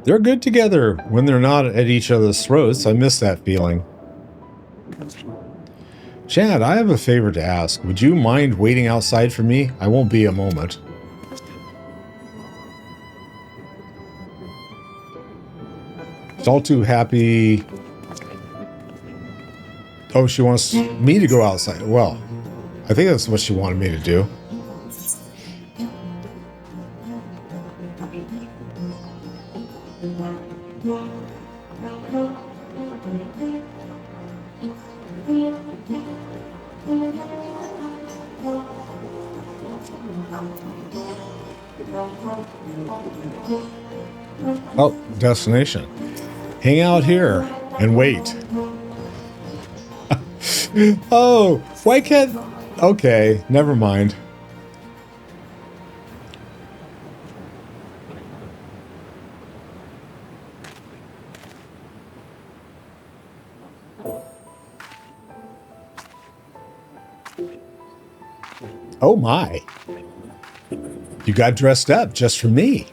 They're good together when they're not at each other's throats. I miss that feeling. Chad, I have a favor to ask. Would you mind waiting outside for me? I won't be a moment. She's all too happy. Oh, she wants me to go outside. Well, I think that's what she wanted me to do. Oh, destination. Hang out here and wait. Oh, why can't... Okay, never mind. Oh my. You got dressed up just for me.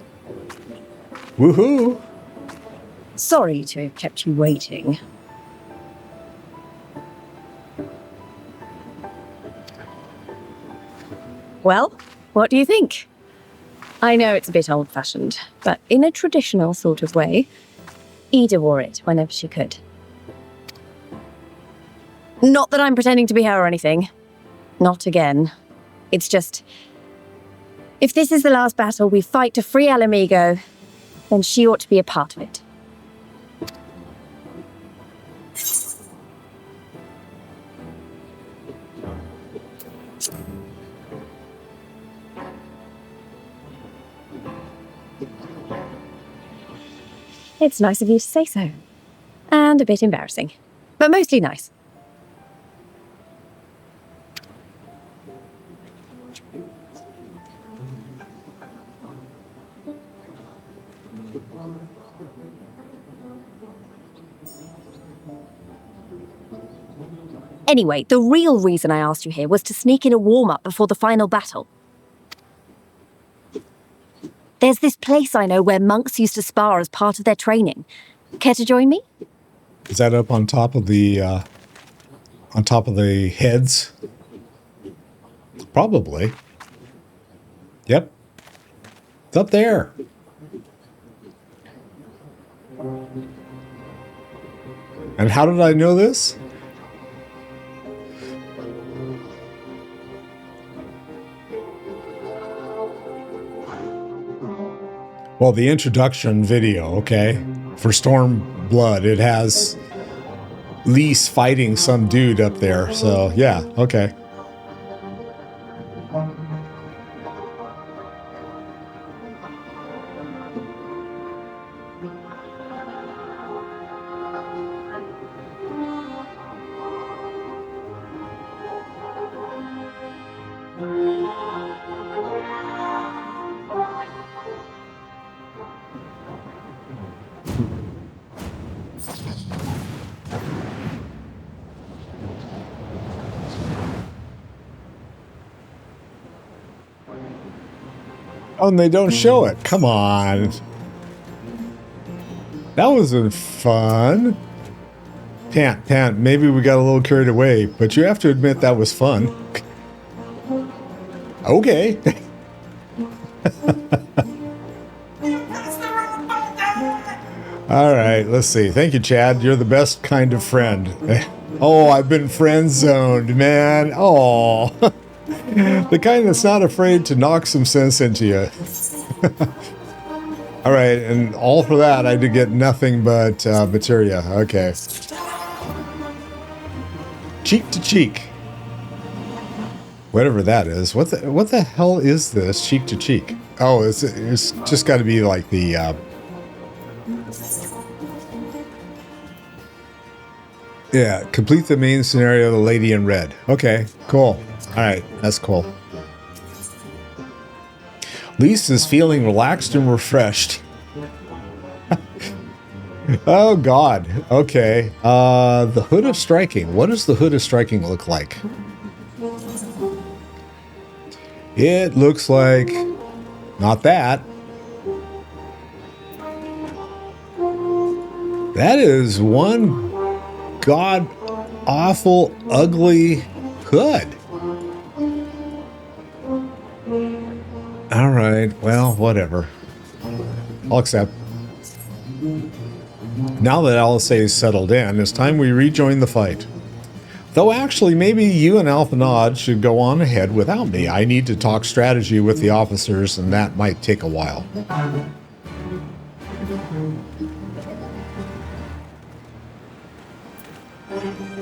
Woohoo. Sorry to have kept you waiting. Well, what do you think? I know it's a bit old-fashioned, but in a traditional sort of way, Ida wore it whenever she could. Not that I'm pretending to be her or anything. Not again. It's just, if this is the last battle we fight to free Alamigo, then she ought to be a part of it. It's nice of you to say so. And a bit embarrassing. But mostly nice. Anyway, the real reason I asked you here was to sneak in a warm-up before the final battle. There's this place I know where monks used to spar as part of their training. Care to join me? Is that up on top of the heads? Probably. Yep. It's up there. And how did I know this? Well, the introduction video, okay, for Stormblood, it has Lyse fighting some dude up there. So, yeah, okay. Oh, and they don't show it. Come on. That wasn't fun. Pant, maybe we got a little carried away, but you have to admit that was fun. Okay. All right, let's see. Thank you, Chad. You're the best kind of friend. Oh, I've been friend zoned, man. Oh. The kind that's not afraid to knock some sense into you. All right, and all for that, I did get nothing but materia. Okay. Cheek to cheek. Whatever that is. What the hell is this? Cheek to cheek. Oh, it's just got to be like the. Yeah, complete the main scenario, the lady in red. Okay, cool. All right, that's cool. Lyse is feeling relaxed and refreshed. Oh, God. Okay. The Hood of Striking. What does the Hood of Striking look like? It looks like... not that. That is one god-awful, ugly hood. All right, well, whatever. I'll accept. Now that LSA is settled in, it's time we rejoin the fight. Though actually, maybe you and Alphanod should go on ahead without me. I need to talk strategy with the officers, and that might take a while.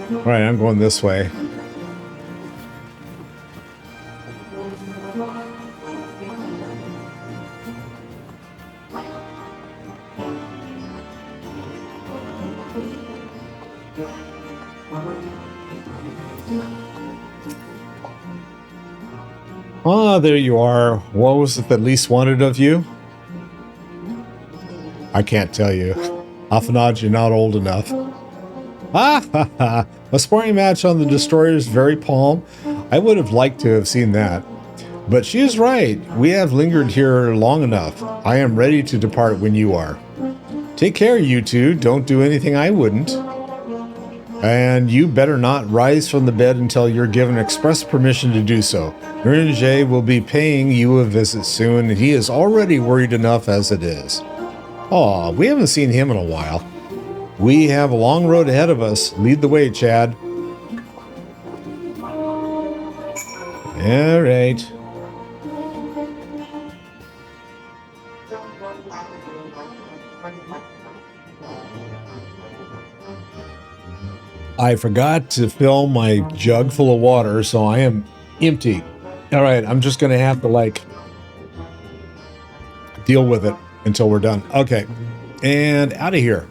All right, I'm going this way. Ah, there you are. What was it that Lyse wanted of you? I can't tell you. Alphanod, you're not old enough. Ah, ha, ha. A sparring match on the Destroyer's very palm. I would have liked to have seen that. But she is right. We have lingered here long enough. I am ready to depart when you are. Take care, you two. Don't do anything I wouldn't. And you better not rise from the bed until you're given express permission to do so. Rinjay will be paying you a visit soon, and he is already worried enough as it is. Aw, we haven't seen him in a while. We have a long road ahead of us. Lead the way, Chad. All right. I forgot to fill my jug full of water, so I am empty. All right, I'm just going to have to, like, deal with it until we're done. Okay, and out of here.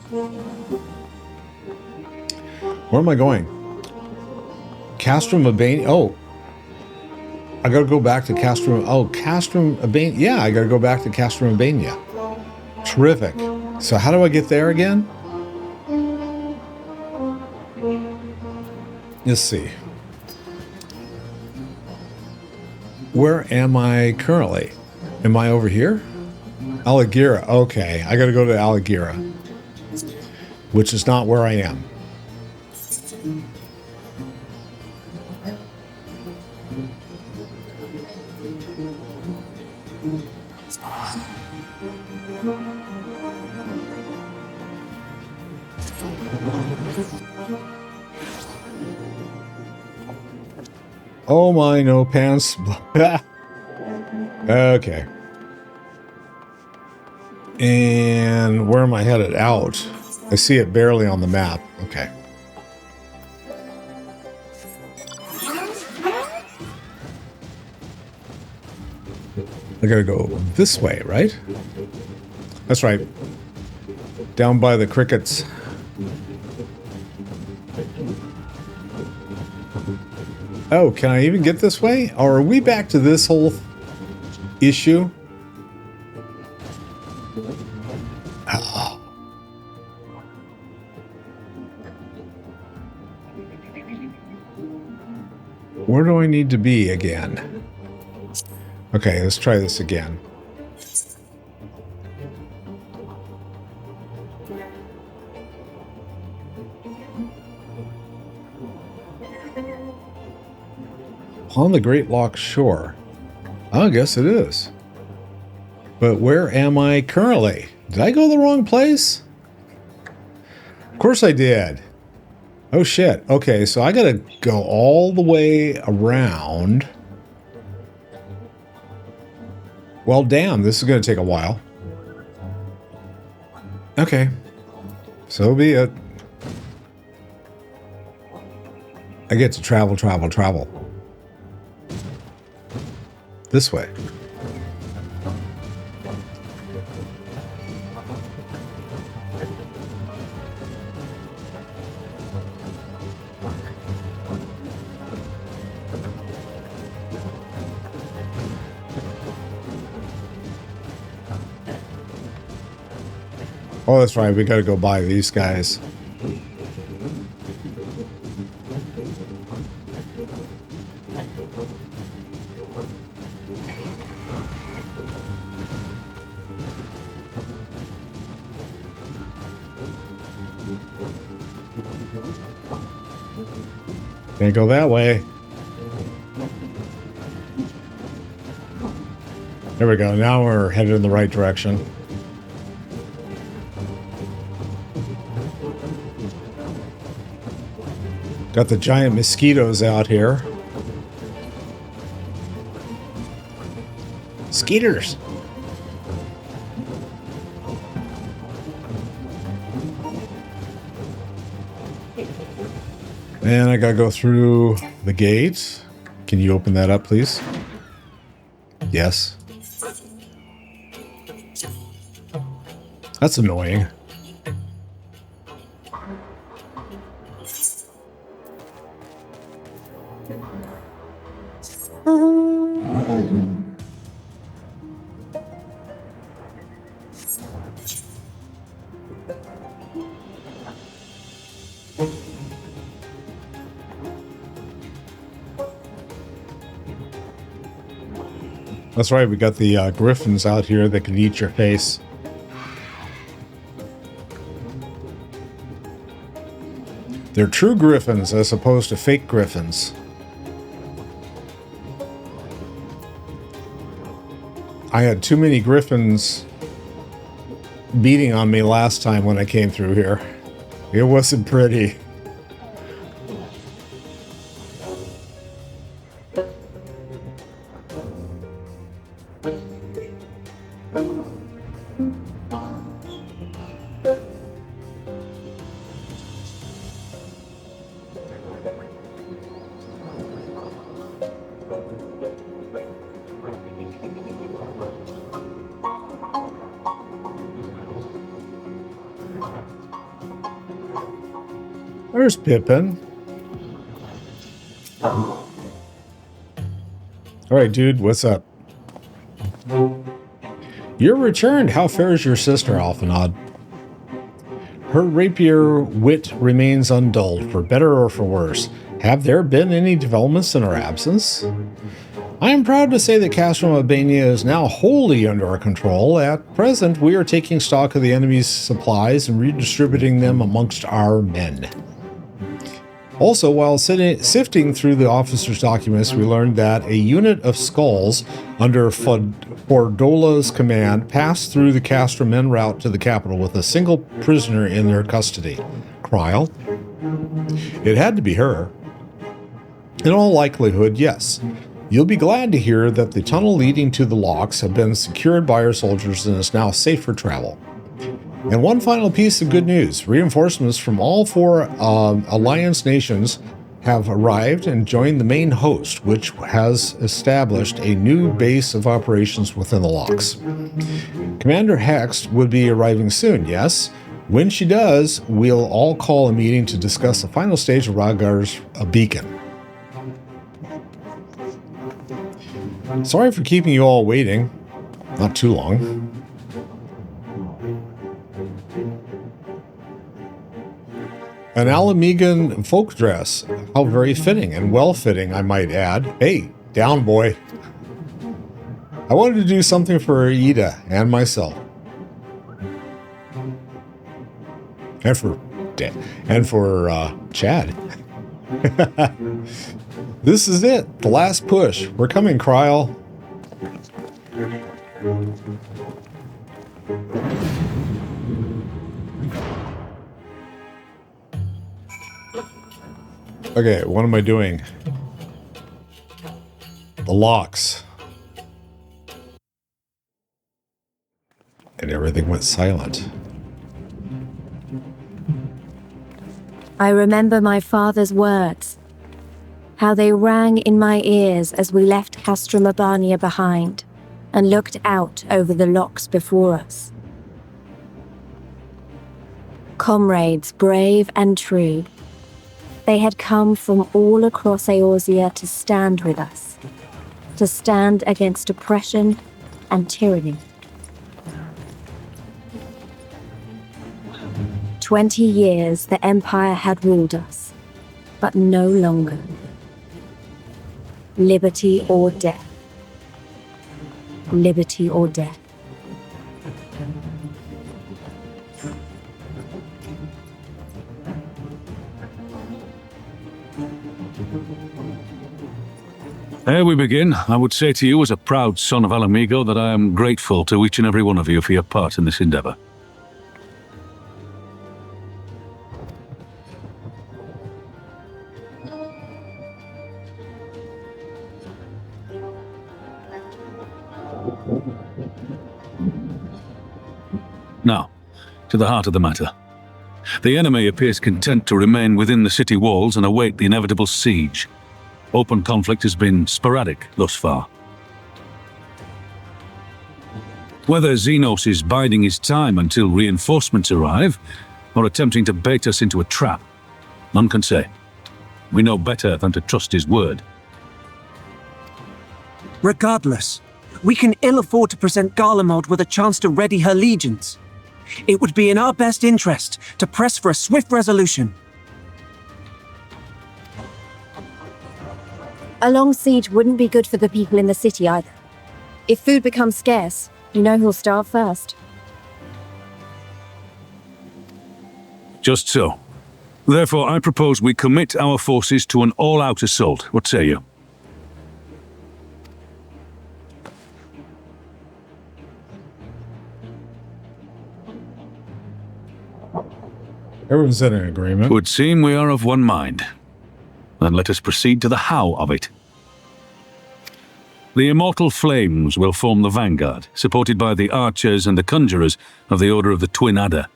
Where am I going? Castrum, Abania. Oh, I got to go back to Castrum. Oh, Castrum, Abania. Yeah, I got to go back to Castrum, Abania. Terrific. So how do I get there again? Let's see. Where am I currently? Am I over here? Alagira. Okay, I got to go to Alagira, which is not where I am. Oh my, no pants. Okay. And where am I headed? Out. I see it barely on the map. Okay. I gotta go this way, right? That's right. Down by the crickets. Oh, can I even get this way? Or are we back to this whole issue? Oh. Where do I need to be again? Okay, let's try this again. On the Great Lock shore. I guess it is. But where am I currently? Did I go the wrong place? Of course I did. Oh shit. Okay, so I gotta go all the way around. Well, damn, this is gonna take a while. Okay. So be it. I get to travel. This way. Oh, that's right. We got to go buy these guys. Can't go that way. There we go. Now we're headed in the right direction. Got the giant mosquitoes out here. Skeeters. And I gotta go through the gate. Can you open that up, please? Yes. That's annoying. That's right, we got the griffins out here that can eat your face. They're true griffins as opposed to fake griffins. I had too many griffins beating on me last time when I came through here. It wasn't pretty. There's Pippin. All right, dude, what's up? You're returned. How fares your sister, Alphanod? Her rapier wit remains undulled, for better or for worse. Have there been any developments in her absence? I am proud to say that Castrum Abania is now wholly under our control. At present, we are taking stock of the enemy's supplies and redistributing them amongst our men. Also, while sifting through the officer's documents, we learned that a unit of skulls under Fordola's command passed through the Castrum en route to the capital with a single prisoner in their custody. Kryl? It had to be her. In all likelihood, yes. You'll be glad to hear that the tunnel leading to the locks have been secured by our soldiers and is now safe for travel. And one final piece of good news. Reinforcements from all 4 Alliance nations have arrived and joined the main host, which has established a new base of operations within the locks. Commander Hext would be arriving soon, yes? When she does, we'll all call a meeting to discuss the final stage of Radgar's beacon. Sorry for keeping you all waiting. Not too long. An Alamegan folk dress. How very fitting and well-fitting, I might add. Hey, down, boy. I wanted to do something for Ida and myself. And for Chad. This is it. The last push. We're coming, Kryl. Okay, what am I doing? The locks. And everything went silent. I remember my father's words, how they rang in my ears as we left Castrum Abania behind and looked out over the locks before us. Comrades brave and true, they had come from all across Eorzea to stand with us, to stand against oppression and tyranny. 20 years the Empire had ruled us, but no longer. Liberty or death. Liberty or death. Ere we begin, I would say to you as a proud son of Alamigo that I am grateful to each and every one of you for your part in this endeavor. Now, to the heart of the matter. The enemy appears content to remain within the city walls and await the inevitable siege. Open conflict has been sporadic thus far. Whether Xenos is biding his time until reinforcements arrive, or attempting to bait us into a trap, none can say. We know better than to trust his word. Regardless, we can ill afford to present Garlemald with a chance to ready her legions. It would be in our best interest to press for a swift resolution. A long siege wouldn't be good for the people in the city either. If food becomes scarce, you know who'll starve first. Just so. Therefore, I propose we commit our forces to an all-out assault. What say you? Everyone's in an agreement. It would seem we are of one mind. Then let us proceed to the how of it. The immortal flames will form the vanguard, supported by the archers and the conjurers of the Order of the Twin Adder,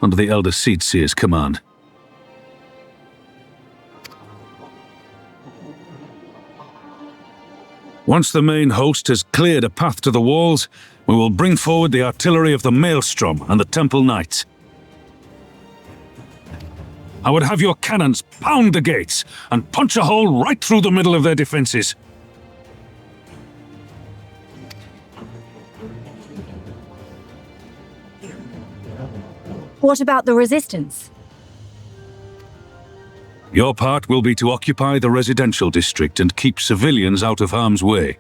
under the Elder Seedseer's command. Once the main host has cleared a path to the walls, we will bring forward the artillery of the Maelstrom and the Temple Knights. I would have your cannons pound the gates and punch a hole right through the middle of their defenses. What about the resistance? Your part will be to occupy the residential district and keep civilians out of harm's way.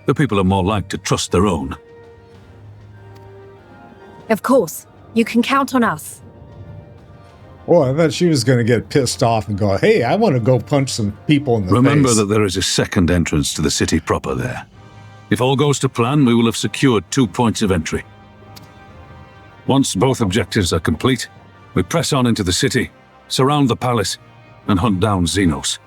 The people are more like to trust their own. Of course. You can count on us. Well, I thought she was going to get pissed off and go, hey, I want to go punch some people in the Remember face. that there is a second entrance to the city proper there. If all goes to plan, we will have secured 2 points of entry. Once both objectives are complete, we press on into the city, surround the palace, and hunt down Xenos.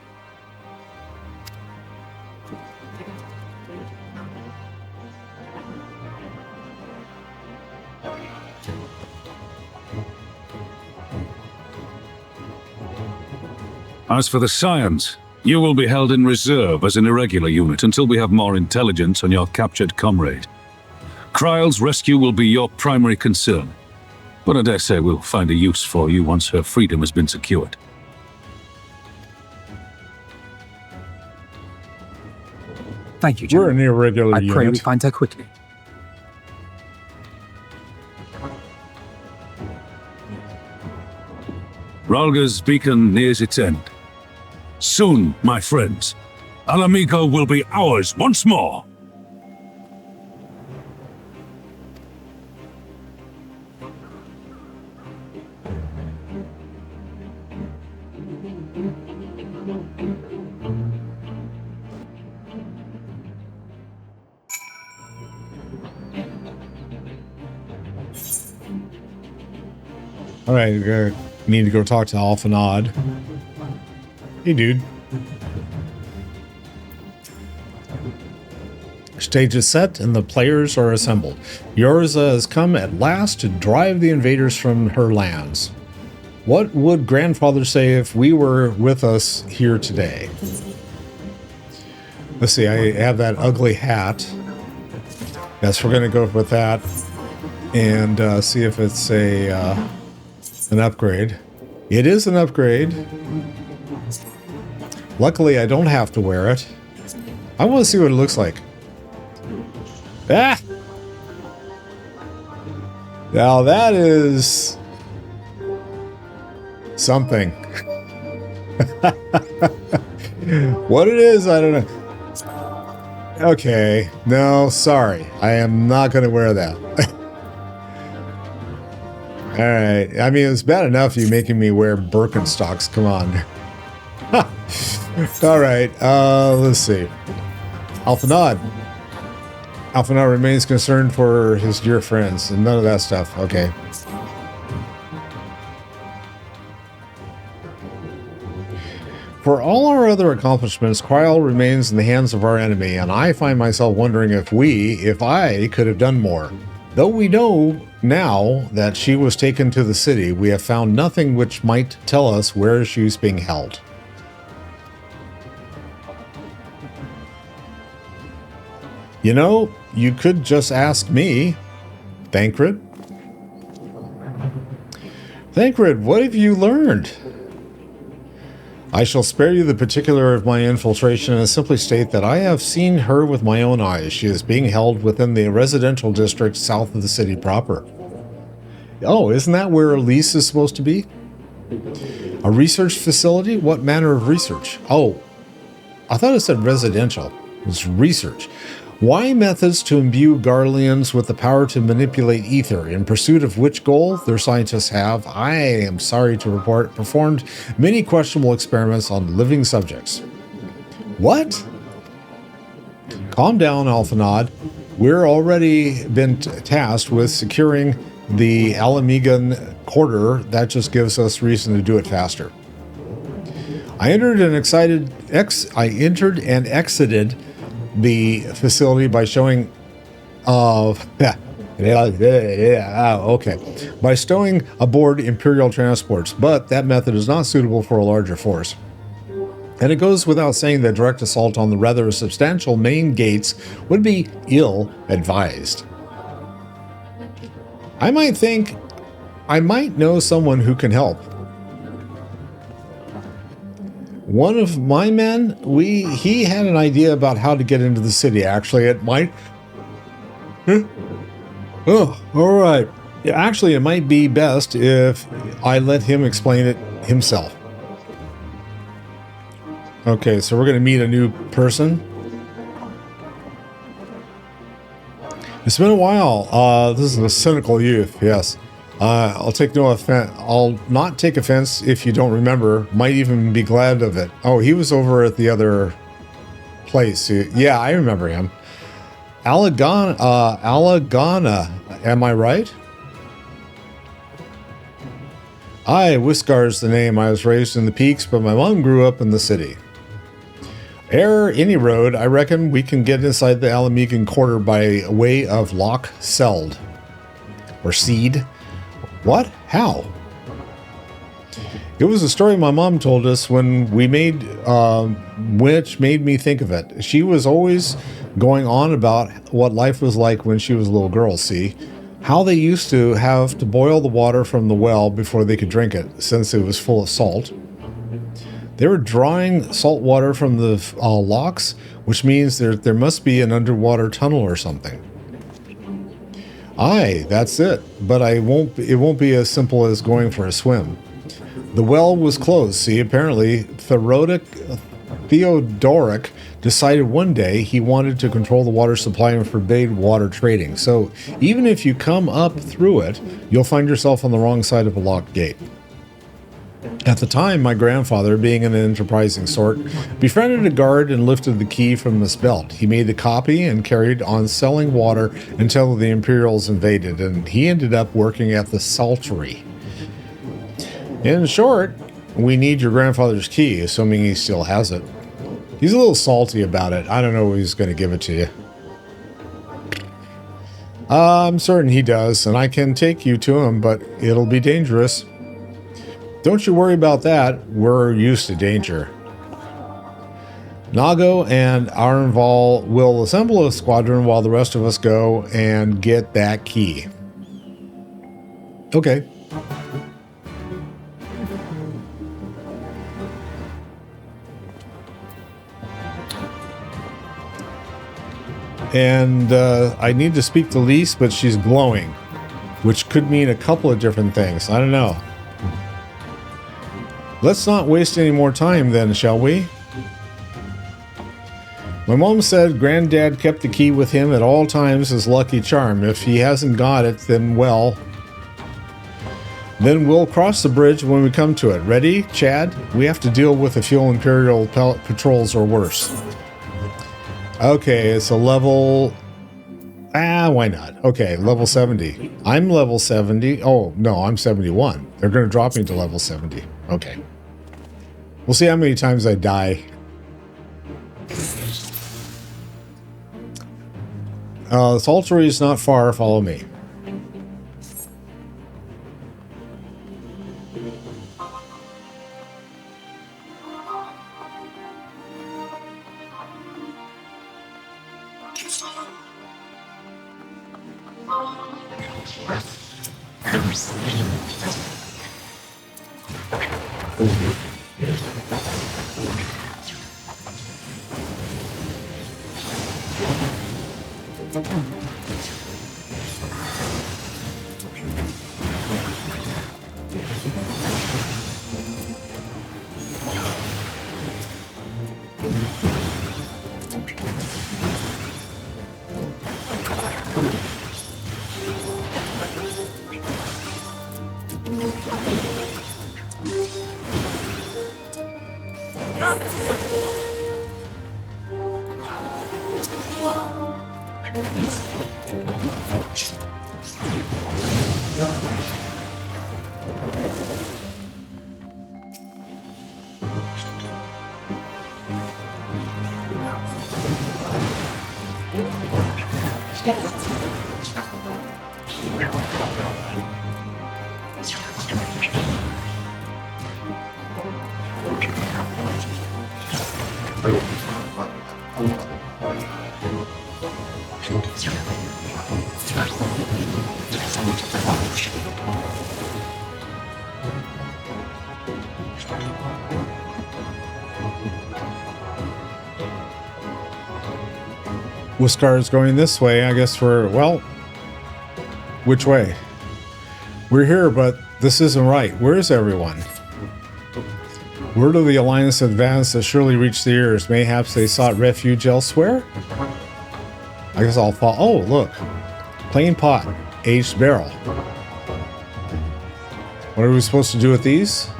As for the Scions, you will be held in reserve as an irregular unit until we have more intelligence on your captured comrade. Kryle's rescue will be your primary concern, but I dare say we'll find a use for you once her freedom has been secured. Thank you, We're General. an irregular I unit. pray we find her quickly. Ralga's beacon nears its end. Soon, my friends, Alamigo will be ours once more. All right, we need to go talk to Alphanod. Hey, dude. Stage is set and the players are assembled. Yorza has come at last to drive the invaders from her lands. What would Grandfather say if we were with us here today? Let's see, I have that ugly hat. Yes, we're going to go with that and see if it's an upgrade. It is an upgrade. Luckily, I don't have to wear it. I want to see what it looks like. Ah! Now that is something. What it is, I don't know. Okay. No, sorry. I am not going to wear that. All right. I mean, it's bad enough you making me wear Birkenstocks. Come on. All right. Let's see. Alphanod. Alphanod remains concerned for his dear friends and none of that stuff. Okay. For all our other accomplishments, Kryle remains in the hands of our enemy, and I find myself wondering if I could have done more. Though we know now that she was taken to the city, we have found nothing which might tell us where she's being held. You know, you could just ask me, Thancred. Thancred, what have you learned? I shall spare you the particular of my infiltration and simply state that I have seen her with my own eyes. She is being held within the residential district south of the city proper. Oh, isn't that where Lyse is supposed to be? A research facility? What manner of research? Oh, I thought it said residential. It's research. Why methods to imbue Garleans with the power to manipulate ether, in pursuit of which goal their scientists have, I am sorry to report, performed many questionable experiments on living subjects. What? Calm down, Alphanod. We're already been tasked with securing the Alamigan quarter. That just gives us reason to do it faster. I entered and exited the facility by showing by stowing aboard Imperial transports, but that method is not suitable for a larger force. And it goes without saying that direct assault on the rather substantial main gates would be ill-advised. I might think I might know someone who can help. One of my men, he had an idea about how to get into the city. Actually, it might... Oh, all right. Actually, it might be best if I let him explain it himself. Okay, so we're going to meet a new person. It's been a while. This is a cynical youth, yes. I'll take no offense. I'll not take offense if you don't remember. Might even be glad of it. Oh, he was over at the other place. Yeah, I remember him. Alagana, am I right? Aye, Whiskar's the name. I was raised in the peaks, but my mom grew up in the city. Ere any road, I reckon we can get inside the Alamigan quarter by way of Loch Seld. Or Seed. What? How? It was a story my mom told us when we made, which made me think of it. She was always going on about what life was like when she was a little girl, see? How they used to have to boil the water from the well before they could drink it, since it was full of salt. They were drawing salt water from the lochs, which means there must be an underwater tunnel or something. Aye, that's it. But it won't be as simple as going for a swim. The well was closed. See, apparently Theodoric decided one day he wanted to control the water supply and forbade water trading. So even if you come up through it, you'll find yourself on the wrong side of a locked gate. At the time, my grandfather, being an enterprising sort, befriended a guard and lifted the key from his belt. He made a copy and carried on selling water until the Imperials invaded, and he ended up working at the saltery. In short, we need your grandfather's key, assuming he still has it. He's a little salty about it. I don't know if he's going to give it to you. I'm certain he does, and I can take you to him, but it'll be dangerous. Don't you worry about that. We're used to danger. Nago and Arenval will assemble a squadron while the rest of us go and get that key. Okay. And I need to speak to Lyse, but she's glowing, which could mean a couple of different things. I don't know. Let's not waste any more time then, shall we? My mom said Granddad kept the key with him at all times as lucky charm. If he hasn't got it, then well... Then we'll cross the bridge when we come to it. Ready, Chad? We have to deal with a few Imperial patrols or worse. Okay, it's a level... why not? Okay, level 70. I'm level 70. Oh, no, I'm 71. They're going to drop me to level 70. Okay. We'll see how many times I die. The saltery is not far. Follow me. Whiskar's going this way. I guess we're, well, which way? We're here, but this isn't right. Where is everyone? Word of the Alliance advance has surely reached the ears. Mayhaps they sought refuge elsewhere? I guess I'll fall. Oh, look. Plain pot. Aged barrel. What are we supposed to do with these?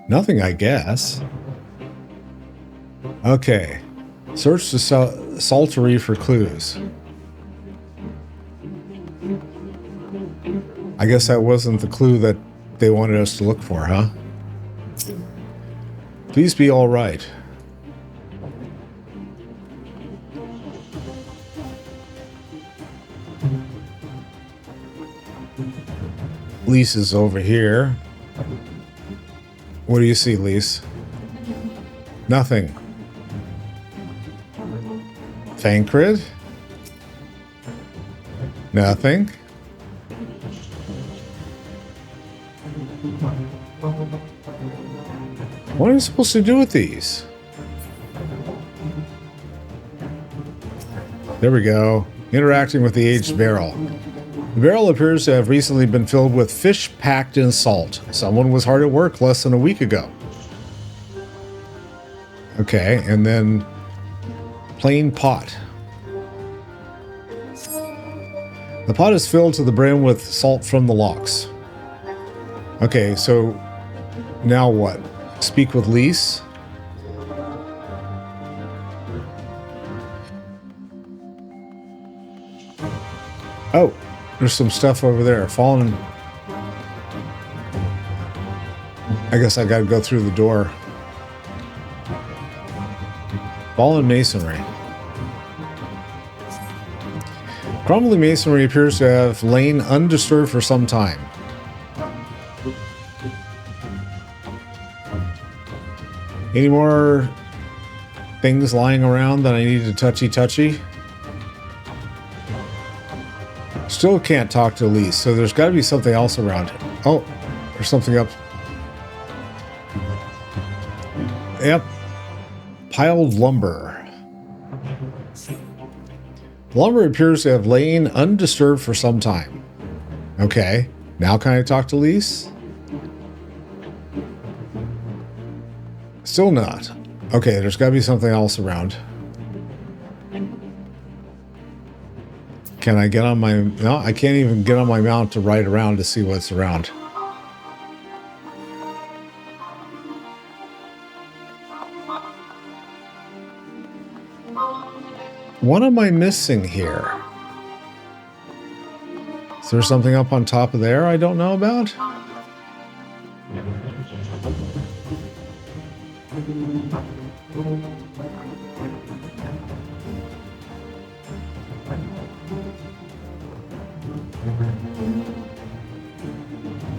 Nothing, I guess. Okay. Search the saltery for clues. I guess that wasn't the clue that they wanted us to look for, huh? Please be all right. Lyse is over here. What do you see, Lyse? Nothing. Thancred? Nothing. What am I supposed to do with these? There we go. Interacting with the aged barrel. The barrel appears to have recently been filled with fish packed in salt. Someone was hard at work less than a week ago. Okay, and then plain pot. The pot is filled to the brim with salt from the locks. Okay, so now what? Speak with Lyse. Oh, there's some stuff over there. Fallen. I guess I gotta go through the door. Fallen masonry. Crumbling masonry appears to have lain undisturbed for some time. Any more things lying around that I need to touchy? Still can't talk to Lyse, so there's got to be something else around. Oh, there's something up. Yep. Piled lumber. The lumber appears to have lain undisturbed for some time. Okay. Now can I talk to Lyse? Still not. Okay, there's got to be something else around. Can I get on my... No, I can't even get on my mount to ride around to see what's around. What am I missing here? Is there something up on top of there I don't know about?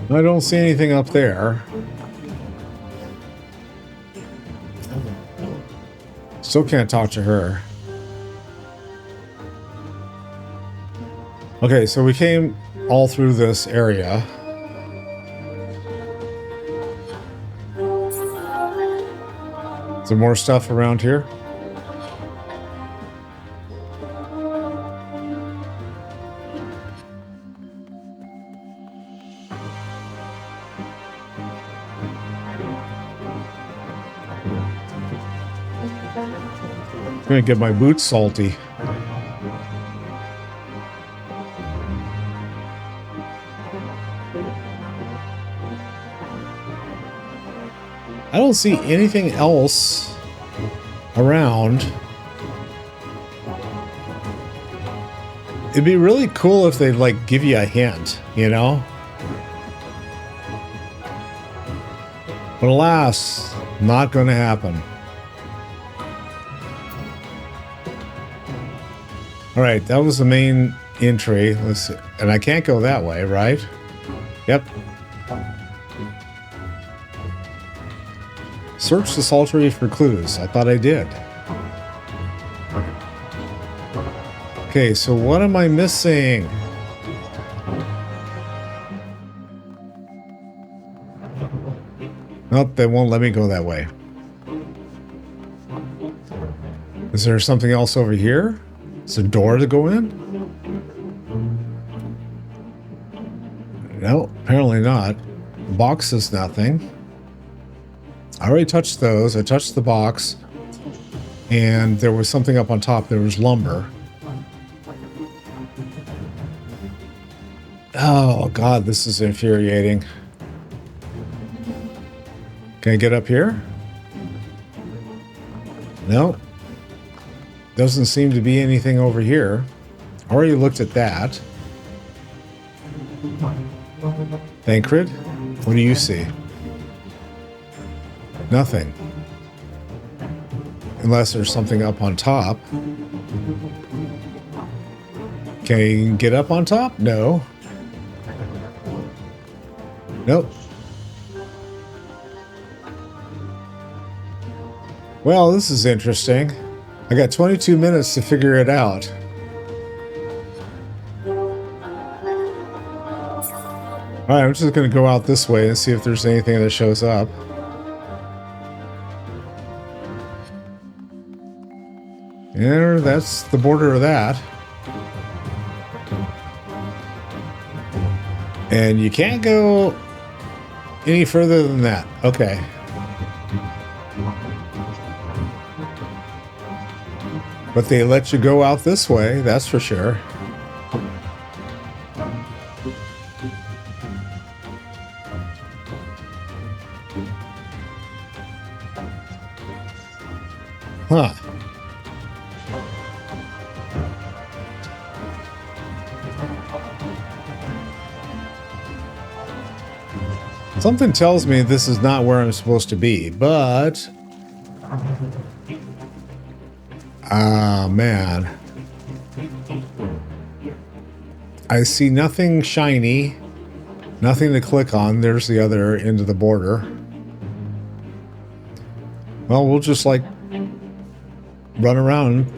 I don't see anything up there. Still can't talk to her. Okay, so we came all through this area. Is there more stuff around here? I'm gonna get my boots salty. I don't see anything else around. It'd be really cool if they'd like give you a hint, you know? But alas, not going to happen. All right, that was the main entry. Let's see. And I can't go that way, right? Yep. Search the Saltery for clues. I thought I did. Okay, so what am I missing? Nope, they won't let me go that way. Is there something else over here? Is there a door to go in? No, apparently not. The box is nothing. I already touched those. I touched the box. And there was something up on top. There was lumber. Oh, God, this is infuriating. Can I get up here? No. Doesn't seem to be anything over here. Already looked at that. Thancred, what do you see? Nothing. Unless there's something up on top. Can you get up on top? No. Nope. Well, this is interesting. I got 22 minutes to figure it out. Alright, I'm just going to go out this way and see if there's anything that shows up. Yeah, that's the border of that. And you can't go any further than that. Okay. But they let you go out this way, that's for sure. Huh. Something tells me this is not where I'm supposed to be, but... Ah, man. I see nothing shiny. Nothing to click on. There's the other end of the border. Well, we'll just, like, run around.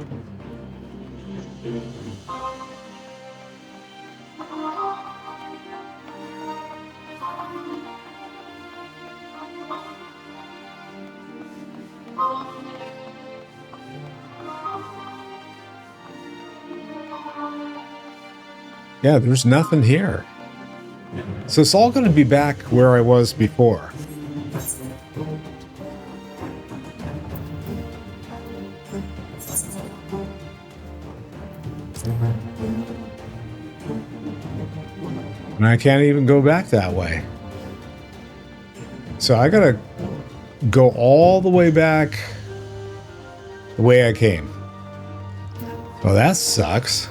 Yeah, there's nothing here. So it's all going to be back where I was before. And I can't even go back that way. So I got to go all the way back the way I came. Well, that sucks.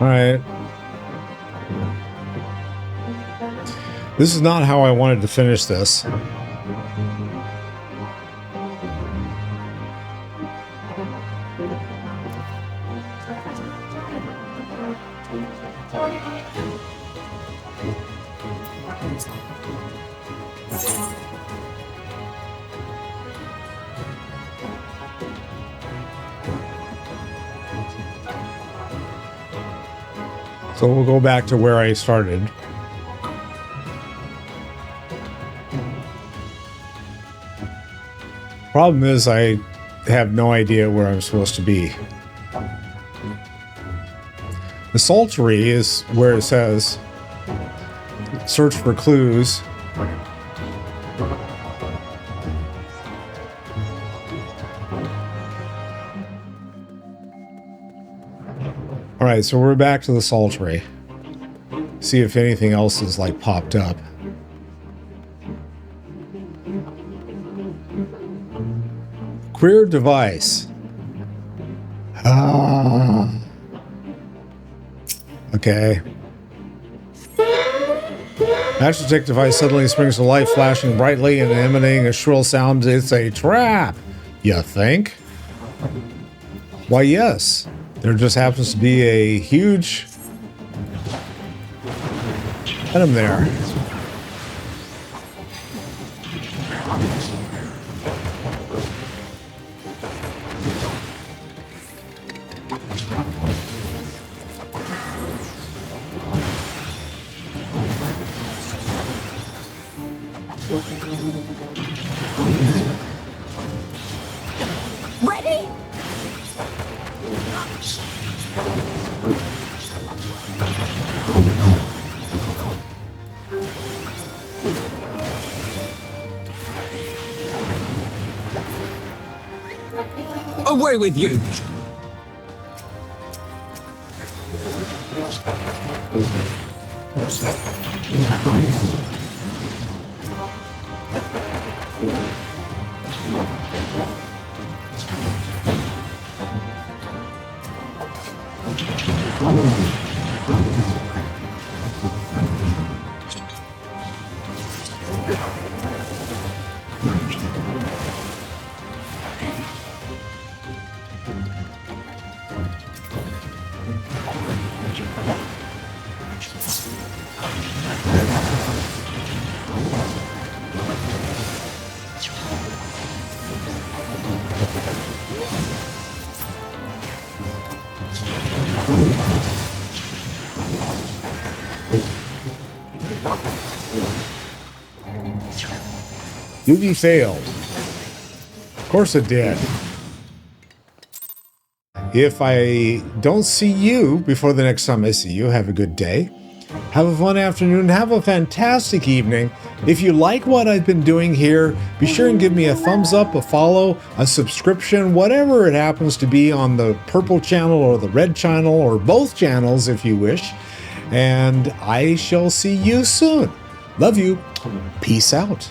All right. This is not how I wanted to finish this. So we'll go back to where I started. Problem is, I have no idea where I'm supposed to be. The Saltery is where it says search for clues. All right, so we're back to the Sultry. See if anything else is like popped up. Queer device. Okay. Magitech device suddenly springs to life, flashing brightly and emanating a shrill sound. It's a trap. You think? Why, yes. There just happens to be a huge item there. Ready? Away with you! Duty failed. Of course it did. If I don't see you before the next time I see you, have a good day. Have a fun afternoon. Have a fantastic evening. If you like what I've been doing here, be sure and give me a thumbs up, a follow, a subscription, whatever it happens to be on the purple channel or the red channel or both channels if you wish. And I shall see you soon. Love you. Peace out.